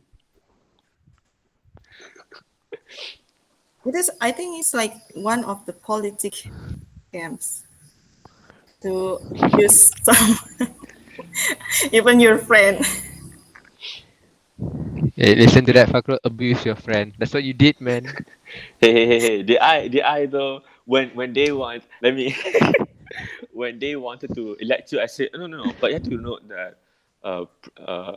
I think it's like one of the politic camps to use some, even your friend. Hey, listen to that, Fakro. Abuse your friend. That's what you did, man. Hey. Did I though when they want let me when they wanted to elect you, I said no. But you have to note that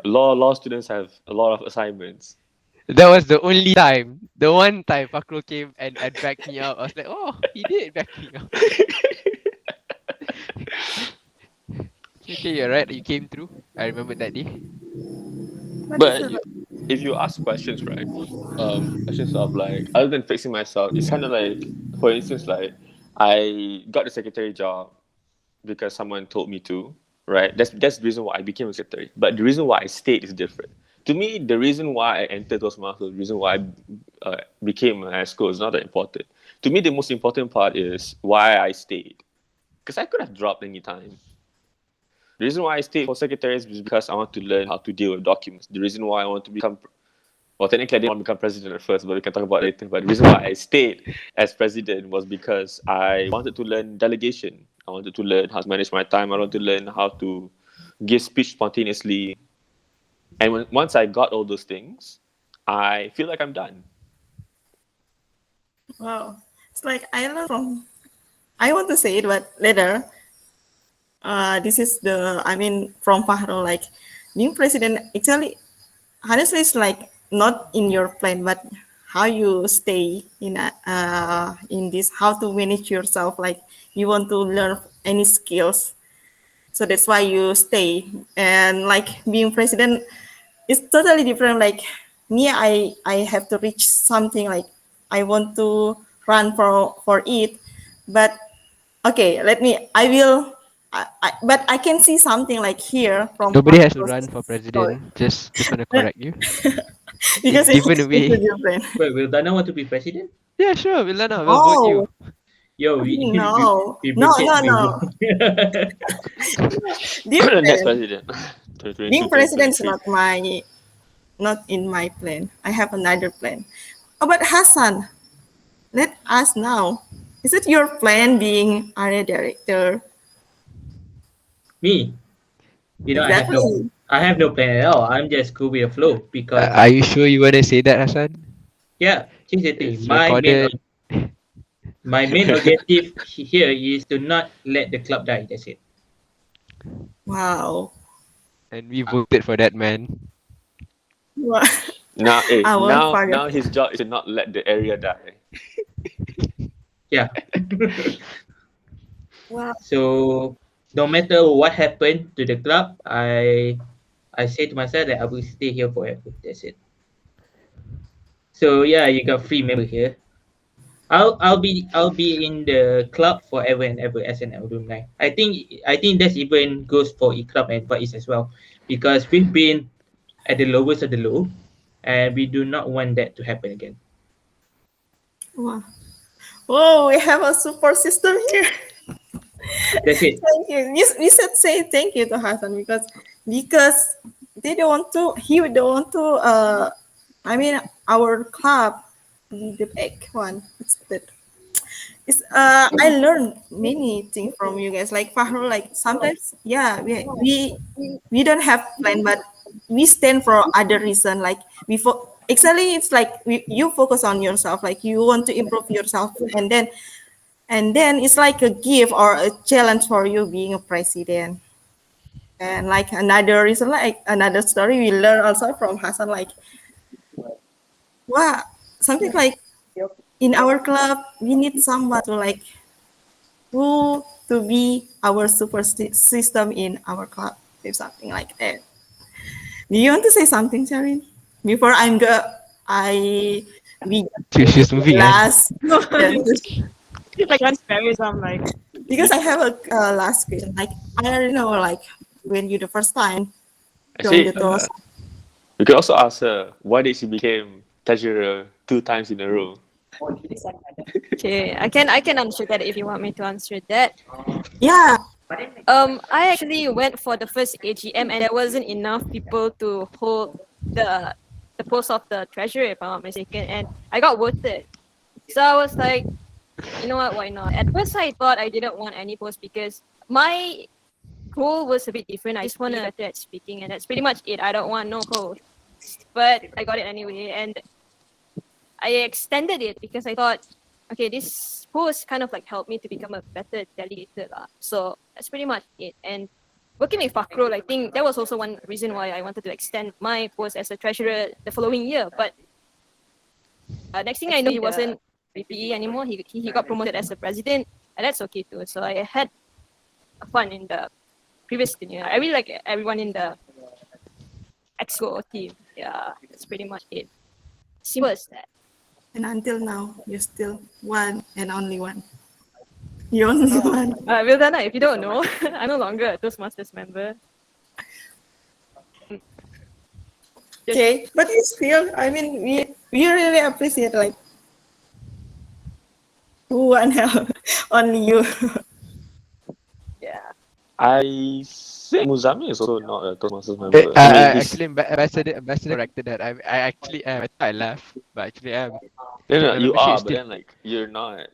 law students have a lot of assignments. That was the only time. The one time Fakro came and backed me up. I was like, oh, he did back me up. Okay, you're right. You came through. I remember that day. But if you ask questions, right? Questions of like other than fixing myself, it's kind of like, for instance, like I got the secretary job because someone told me to, right? That's the reason why I became a secretary. But the reason why I stayed is different. To me, the reason why I entered Toastmasters, the reason why I became an ESCO is not that important. To me, the most important part is why I stayed, because I could have dropped any time. The reason why I stayed for secretary is because I want to learn how to deal with documents. The reason why I want to become, well, technically I didn't want to become president at first, but we can talk about it later. But the reason why I stayed as president was because I wanted to learn delegation. I wanted to learn how to manage my time. I wanted to learn how to give speech spontaneously. And once I got all those things, I feel like I'm done. Wow, it's like I learned from. I want to say it, but later. This is from Fahro, like being president. Actually, honestly, it's like not in your plan, but how you stay in this, how to manage yourself. Like you want to learn any skills, so that's why you stay. And like being president is totally different. Like me, I have to reach something. Like I want to run for it, but okay, I will but I can see something like here from Nobody has to Marco's run for story. president. Just want to correct you. Because It's given away. different. Wait, Wildana want to be president? Yeah, sure, Wildanaaaa, we'll vote you. Oh Yo, no, we no, rotate no, you. no. Next Different. president. Being 2022, president is 2023. not in my plan. I have another plan. Oh, but Hassan, let us now. Is it your plan being area director? Me, Exactly. I have no plan at all. I'm just go with the flow because Are you sure you want to say that, Hassan? yeah, here's the thing. It's recorded. My main objective here is to not let the club die. That's it. Wow. And we voted for that man. Wow. Now, I won't forget. now his job is to not let the area die. Yeah. Wow. So no matter what happened to the club, I say to myself that I will stay here forever. That's it. So yeah, you got free member here. I'll be in the club forever and ever as an alumni. I think that even goes for E Club and Faiz as well, because we've been at the lowest of the low, and we do not want that to happen again. Wow. Whoa, we have a support system here. That's it. Thank you. We should say thank you to Hassan because they don't want to. He don't want to. I mean, our club, the big one. I learned many things from you guys. Like Fahrul, like sometimes, yeah, we don't have plan, but we stand for other reason. Like actually, it's like you focus on yourself. Like you want to improve yourself, and then it's like a gift or a challenge for you being a president. And like another reason, like another story we learn also from Hassan, like wow, something like in our club we need someone to like who to be our super system in our club, if something like that. Do you want to say something, Sharin? Before I we She's moving, last Like transparent, so I'm like, because I have a last question. Like I already know, like when you the first time join Actually, the toast. you could also ask her why did she became treasurer 2 times in a row. okay, I can answer that if you want me to answer that. Yeah, I actually went for the first AGM and there wasn't enough people to hold the post of the treasurer, if I'm not mistaken, and I got voted. So I was like, you know what, why not? At first I thought I didn't want any post because my goal was a bit different. I just want to be better at speaking, and that's pretty much it. I don't want no post. But I got it anyway, and I extended it because I thought, okay, this post kind of like helped me to become a better delegator. So that's pretty much it. And working with Fakrul, I think that was also one reason why I wanted to extend my post as a treasurer the following year. But next thing I know, he wasn't with PE anymore. He got promoted as a president, and that's okay too. So I had fun in the previous tenure. I really like everyone in the EXCO team. Yeah, that's pretty much it. Simple as that. and until now you're still one and only one. You're only one. Wildana, if you don't know, I'm no longer a Toastmasters member. Okay, but it's still. I mean, we really appreciate like one help only you. Yeah. I think Muzami is also not a Toastmasters member. I mean, he's, Actually, ambassador corrected that. I actually am. I thought I laughed, but actually I am. no, My you membership are, is but then like you're not.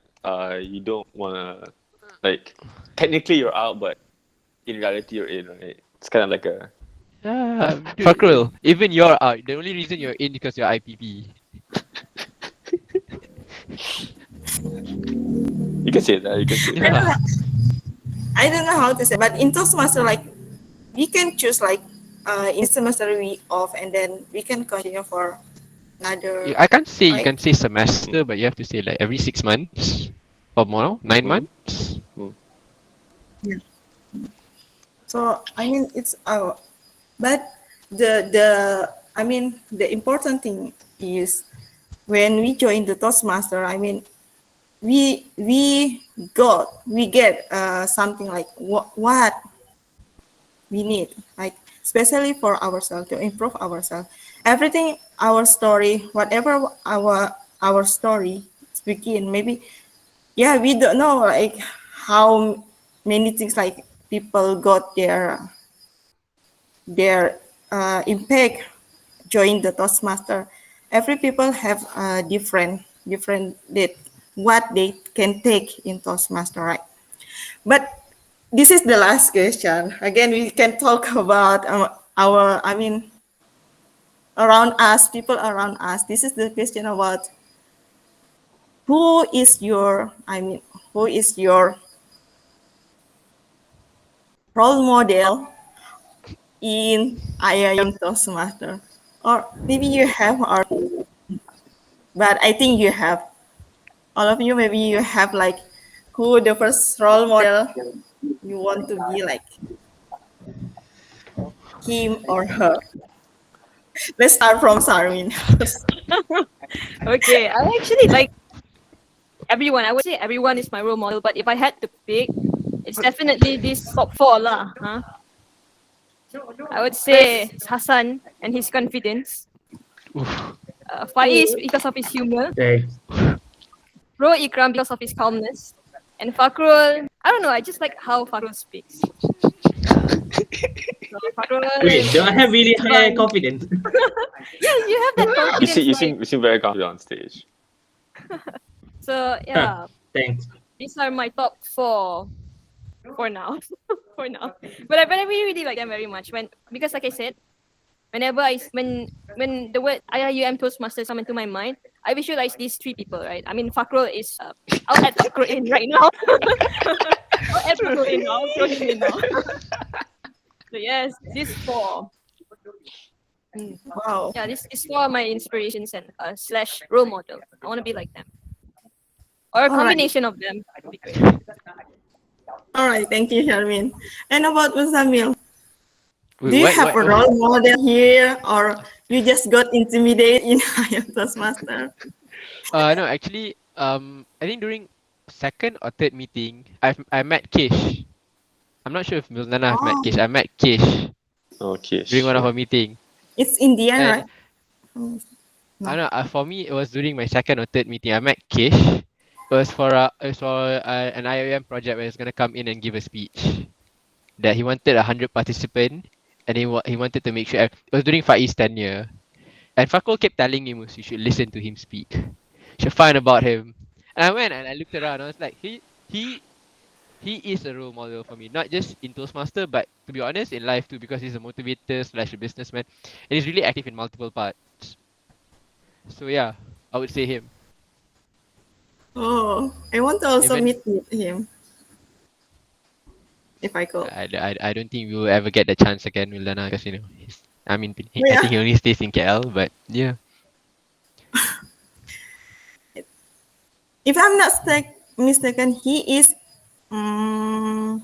You don't wanna like. Technically, you're out, but in reality, you're in, right? It's kind of like a. Fakrul, even you're out. The only reason you're in because you're IPP. You can say that. You can say that. Yeah. I don't know how to say, but in Toastmaster, like we can choose like in semester we off, and then we can continue for another. I can't say you Right. can say semester, but you have to say like every 6 months or more, 9 Mhm. months. So I mean, it's our, but the I mean the important thing is when we join the Toastmaster. I mean, we get something like what we need, like especially for ourselves to improve ourselves. Everything our story, whatever our story begin, maybe yeah we don't know like how many things like people got their impact join the Toastmaster. Every people have different that what they can take in Toastmaster, right? But this is the last question. Again, we can talk about our, I mean, around us, people around us. This is the question about who is your, I mean, who is your role model in IIM Toastmaster? Or maybe you have, or but I think you have. All of you, maybe you have like who the first role model you want to be like him or her. Let's start from Sarwin. Okay, I actually like everyone. I would say everyone is my role model, but if I had to pick, it's definitely this top four lah. Huh? I would say Hassan and his confidence. Faiz because of his humor. Thanks. Bro Ikram because of his calmness. And Fakrul, I don't know, I just like how Fakrul speaks. So Fakrul, Wait, do I have really high confidence? yes, you have that You confidence. seem, you right? seem, you seem very confident on stage. So yeah, Thanks. these are my top four for now. For now. But I really like them very much. Because like I said, whenever when the word IIUM Toastmasters come into my mind, I visualize these three people, right? I mean, Fakrul is. I'll add Fakrul in right now. I'll add Fakrul in now. I'll throw him in now. So yes, these four. Wow. Yeah, these four are my inspirations and slash role model. I want to be like them, or a All right. combination of them. Would be great. All right, thank you, Sharmin. And about Musamil, Wait, do you what- have what- a role model here, or you just got intimidated in IIM Toastmaster? No, actually, I think during second or third meeting, I met Kish. I'm not sure if Wildanaaaa have met Kish. I met Kish Okay. during one of our meeting. It's Indian, And right? Oh, I don't know. For me, it was during my second or third meeting. I met Kish. It was for an IOM project where he's gonna come in and give a speech. That he wanted 100 participants, and he wanted to make sure it was during Faiz tenure. And Fakul kept telling me, "Mus, you should listen to him speak. You should find about him." And I went and I looked around. I was like, he is a role model for me, not just in Toastmaster, but to be honest, in life too, because he's a motivator slash a businessman, and he's really active in multiple parts. So yeah, I would say him. oh, I want to also Even- meet with him. If I could. I don't think we will ever get the chance again, Wildana, because I Yeah. think he only stays in KL, but yeah. If I'm not mistaken, he is, I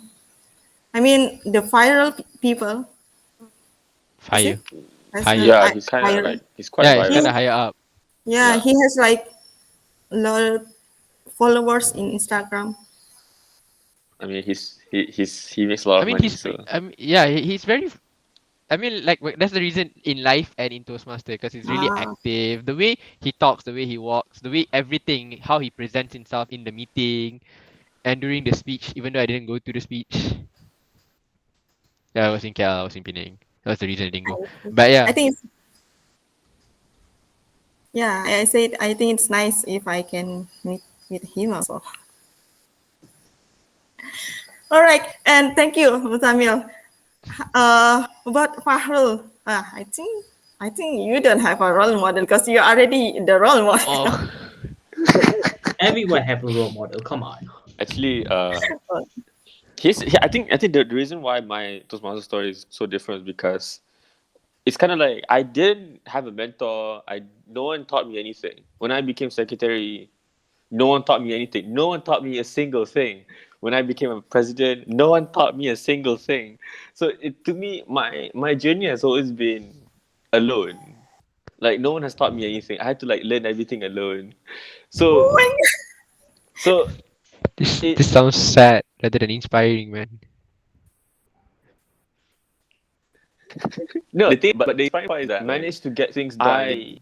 mean, the viral people. Fire. Has Fire. a Yeah, vi- he's kind of viral. like, he's quite Yeah, it's viral. kind of higher up. Yeah, Yeah. he has like a lot of followers in Instagram. I mean, he makes a lot I of mean, money. So he's very. I mean, like that's the reason in life and in Toastmaster, because he's really Ah. active. The way he talks, the way he walks, the way everything, how he presents himself in the meeting and during the speech. Even though I didn't go to the speech, yeah, I was in KL, I was in Penang. That was the reason I didn't go. But yeah, I think it's, yeah, I said I think it's nice if I can meet with him also. All right, and thank you, Mutamil. About Fahrul, I think you don't have a role model because you're already the role model. oh, Everyone have a role model. Come on. actually, I think the reason why my Toastmaster story is so different is because it's kind of like I didn't have a mentor. No one taught me anything. When I became secretary, no one taught me anything. No one taught me a single thing. When I became a president, no one taught me a single thing. So to me, my journey has always been alone. Like no one has taught me anything. I had to like learn everything alone. So So This sounds sad rather than inspiring, man. no, the thing, but the inspiring part is that I managed to get things done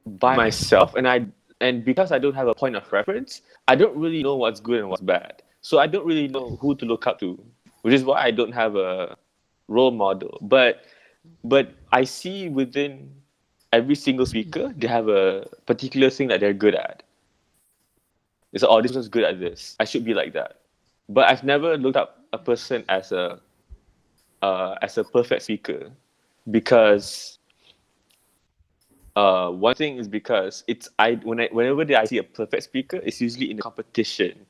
by myself, and because I don't have a point of reference, I don't really know what's good and what's bad. So I don't really know who to look up to, which is why I don't have a role model. But I see within every single speaker, they have a particular thing that they're good at. It's like, oh, this person's good at this. I should be like that. But I've never looked up a person as a perfect speaker, because one thing is because whenever I see a perfect speaker, it's usually in a competition,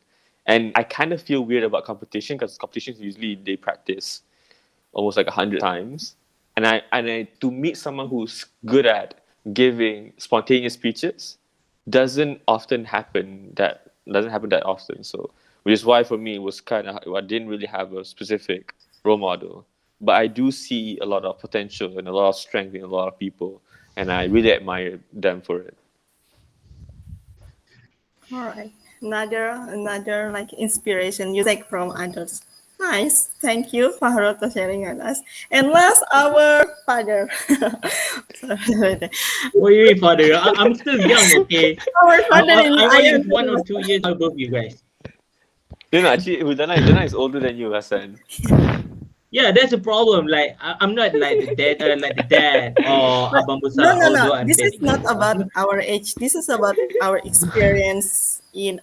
and I kind of feel weird about competition, because competitions usually they practice almost like 100 times, and I to meet someone who's good at giving spontaneous speeches doesn't happen that often. So, which is why for me it was kind of, I didn't really have a specific role model, but I do see a lot of potential and a lot of strength in a lot of people, and I really admire them for it. All right. Another like inspiration you take from others. Nice. Thank you, Fahrul, for sharing with us. And last, our father. What do you mean, father? I'm still young, okay? Our father in I'm only Iron. 1 or 2 years above you guys. No, actually, Wildana is older than you, Hassan. Yeah, that's the problem. Like I'm not like the dad or abang besar. No. although I'm This is dating. not about our age. This is about our experience in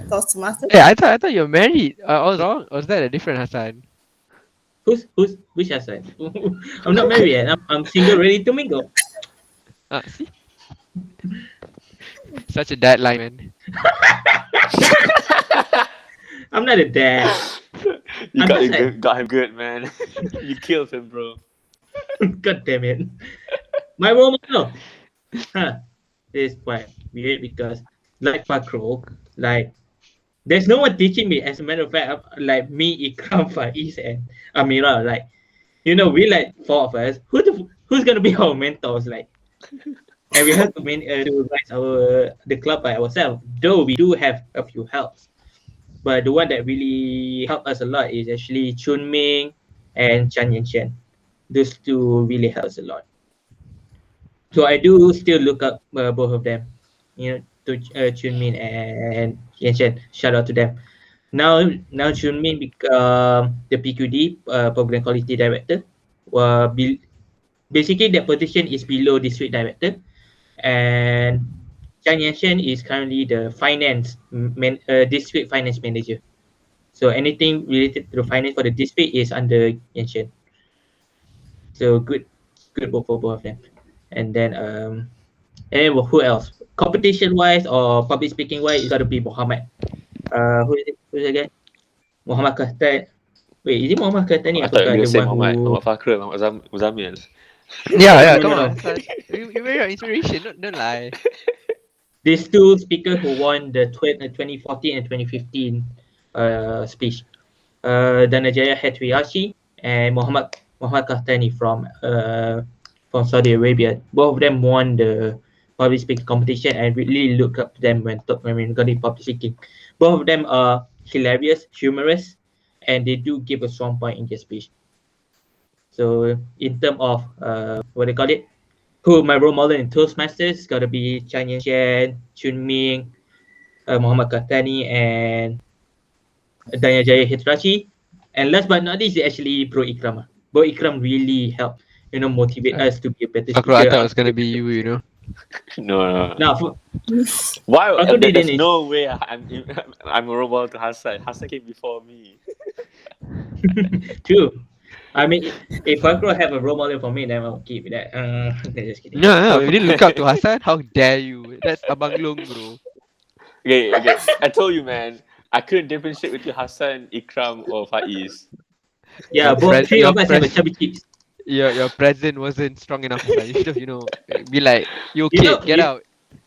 Toastmasters. Hey, I thought you're married. I was wrong. Or was that a different Hassan? Which Hassan? I'm not married yet. I'm single, ready to mingle. See? Such a dad line, man. I'm not a dad. You I'm just like, got him good, man. You killed him, bro. God damn it. My role model. This is quite weird because, like Pakro, like there's no one teaching me. As a matter of fact, like me, Ikram, Faiz, and Amira, like, we like 4 of us. Who's gonna be our mentors? Like, and we have to rise the club by ourselves. Though we do have a few helps, but the one that really helped us a lot is actually Chun Ming and Chan Yan Chen. Those two really help us a lot. So I do still look up both of them, to Chun Min and Yan Chen. Shout out to them. Now Chun Min become the PQD, Program Quality Director. Basically, that position is below District Director, and Chan Yan Chen is currently the District Finance Manager. So anything related to the finance for the district is under Yan Chen. So good both for both of them. And then who else? Competition wise or public speaking wise, it's got to be Muhammad. Who's the guy? Muhammad Kahtan. Wait, is it Muhammad Kahtan? I thought you were going to say Muhammad Fakhr, Muhammad Zamil. Yeah, come No. on. Hassan. You were your inspiration, don't lie. These two speakers who won the 2014 and 2015 speech. Danajaya Hetriyashi and Muhammad Kahtani from Saudi Arabia. Both of them won the public speaking competition and really look up to them when regarding public speaking. Both of them are hilarious, humorous, and they do give a strong point in their speech. So in terms of what they call it, who my role model in Toastmasters got to be Chan Yan Chen, Chun Ming, Muhammad Kahtani, and Danajaya Hetrayashi. And last but not least, is actually Bro Ikram. Bro Ikram really helped, motivate us to be a better Fakro, I speaker. thought it was gonna be you, No. Now, Why? Fakhr There's didn't. no way I'm a role model to Hassan. Hassan came before me. True. I mean, if Fakro have a role model for me, then I'll keep that. Just kidding. No, you didn't look up to Hassan. How dare you? That's Abang Long, bro. Okay. I told you, man. I couldn't differentiate between Hassan, Ikram, or Faiz. Yeah, both three of us have a chubby cheeks. Your present wasn't strong enough, Hassan. You should have, be like, you You kid, know- get you- out.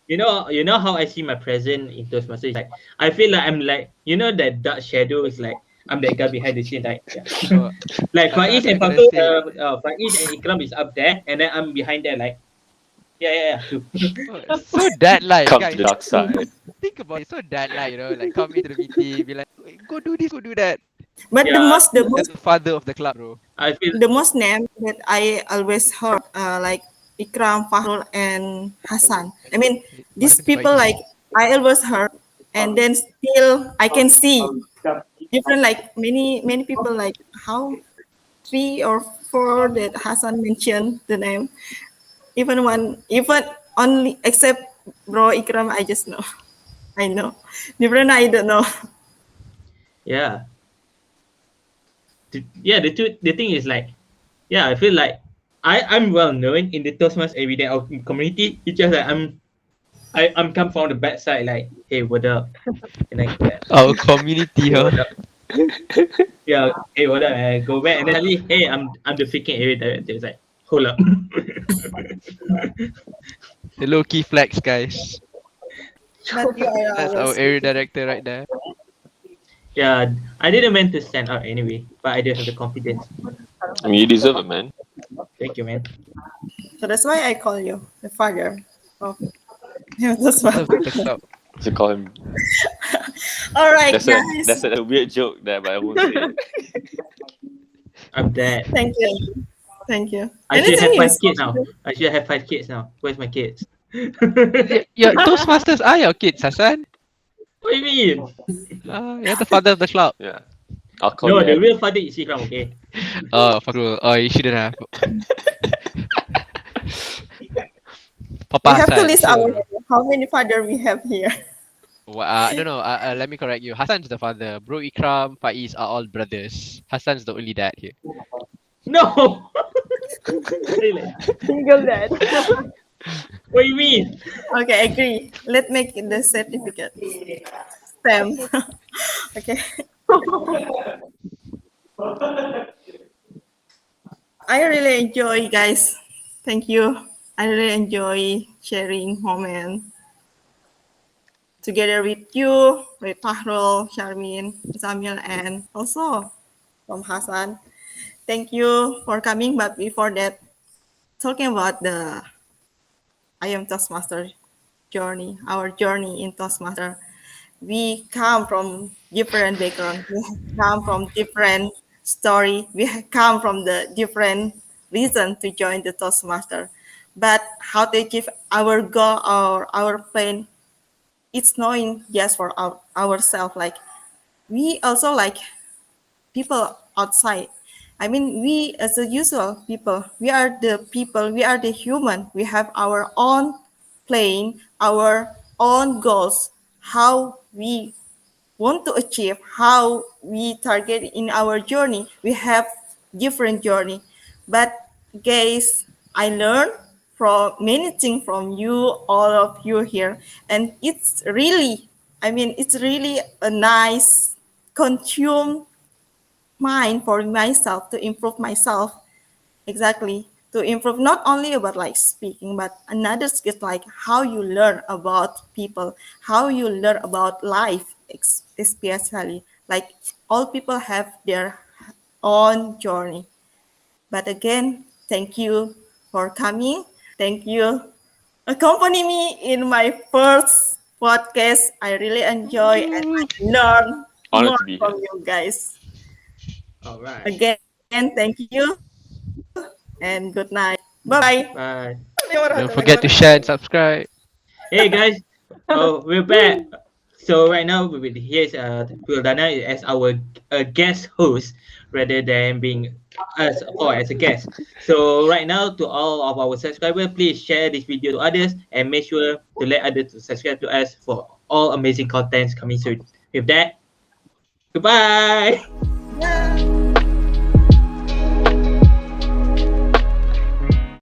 You know how I see my present in Toastmasters. Like, I feel like I'm like, that dark shadow is like I'm that guy behind the scene. Like, yeah. Oh, Like Faiz and I gotta Fakro, say- Faiz and Ikram is up there, and then I'm behind there. Like, yeah. so that like Come guys, to the dark side. think about it, so dad like, like come into the meeting, be like, "Wait, go do this, go do that." But the Yeah, most the That's most the father of the club, bro. I feel the most name that I always heard, like Ikram, Fahrul, and Hassan. I mean, What these happened to people Faiz? like I always heard, and then still I can see different like many people like how 3 or 4 that Hassan mentioned the name. Even one, even only except Bro Ikram, I just know. I know. Different, I don't know. yeah. The thing is like, yeah, I feel like I'm well known in the Toastmasters everyday out community. It's just like I'm come from the bad side, like, hey, what up? And like that. Our community, Hey, huh? what up? Yeah, hey, what up? And I go back and then suddenly, hey, I'm the freaking area director. It's like, hold up. The low key flex, guys. But you are That's our always area director right there. Yeah, I didn't meant to stand out anyway, but I do have the confidence. I mean, you deserve it, man. Thank you, man. so that's why I call you the father of that's Father why. of the club. To call him. All right, That's guys. a weird joke there, but I won't say it. I'm dead. Thank you. Thank you. I should have Anything you 5 kids now. I should have 5 kids now. Where's my kids? Your Toastmasters are your kids, Hassan. What do you mean? You're the father of the club. Yeah. I'll call No, you the Ed. real father is Ikram, okay? Oh, fuck you. Oh, you shouldn't have. Papa we have to Hassan, list chill, our bro. how many father we have here. No. Let me correct you. Hassan's the father. Bro Ikram, Faiz are all brothers. Hassan's the only dad here. No! Really? Single dad. What do you mean? Okay, agree. Let's make it the certificate stamp. Okay. I really enjoy, guys. Thank you. I really enjoy sharing moment together with you, with Fahrul, Sharmin, Zamil, and also from Hassan. Thank you for coming. But before that, talking about the I am Toastmaster journey, our journey in Toastmaster. We come from different background. We come from different story. We come from the different reason to join the Toastmaster. But how to achieve our goal or our plan, it's knowing just for ourselves. Like we also like people outside. I mean, we as a usual people, we are the people, we are the human. We have our own plan, our own goals, how we want to achieve, how we target in our journey. We have different journey. But guys, I learned from many things from you, all of you here. And it's really, I mean, it's really a nice consume mind for myself to improve myself exactly to improve not only about like speaking but another skill like how you learn about people, how you learn about life, especially like all people have their own journey. But again, thank you for coming. Thank you accompany me in my first podcast. I really enjoy and I learn Honored more to be here. from you guys. All right. Again, thank you and good night. Bye-bye. Bye. Don't forget to share and subscribe. Hey guys, we're back. So right now here's Wildana as our guest host rather than being us or as a guest. So right now to all of our subscribers, please share this video to others and make sure to let others to subscribe to us for all amazing contents coming soon. With that, goodbye.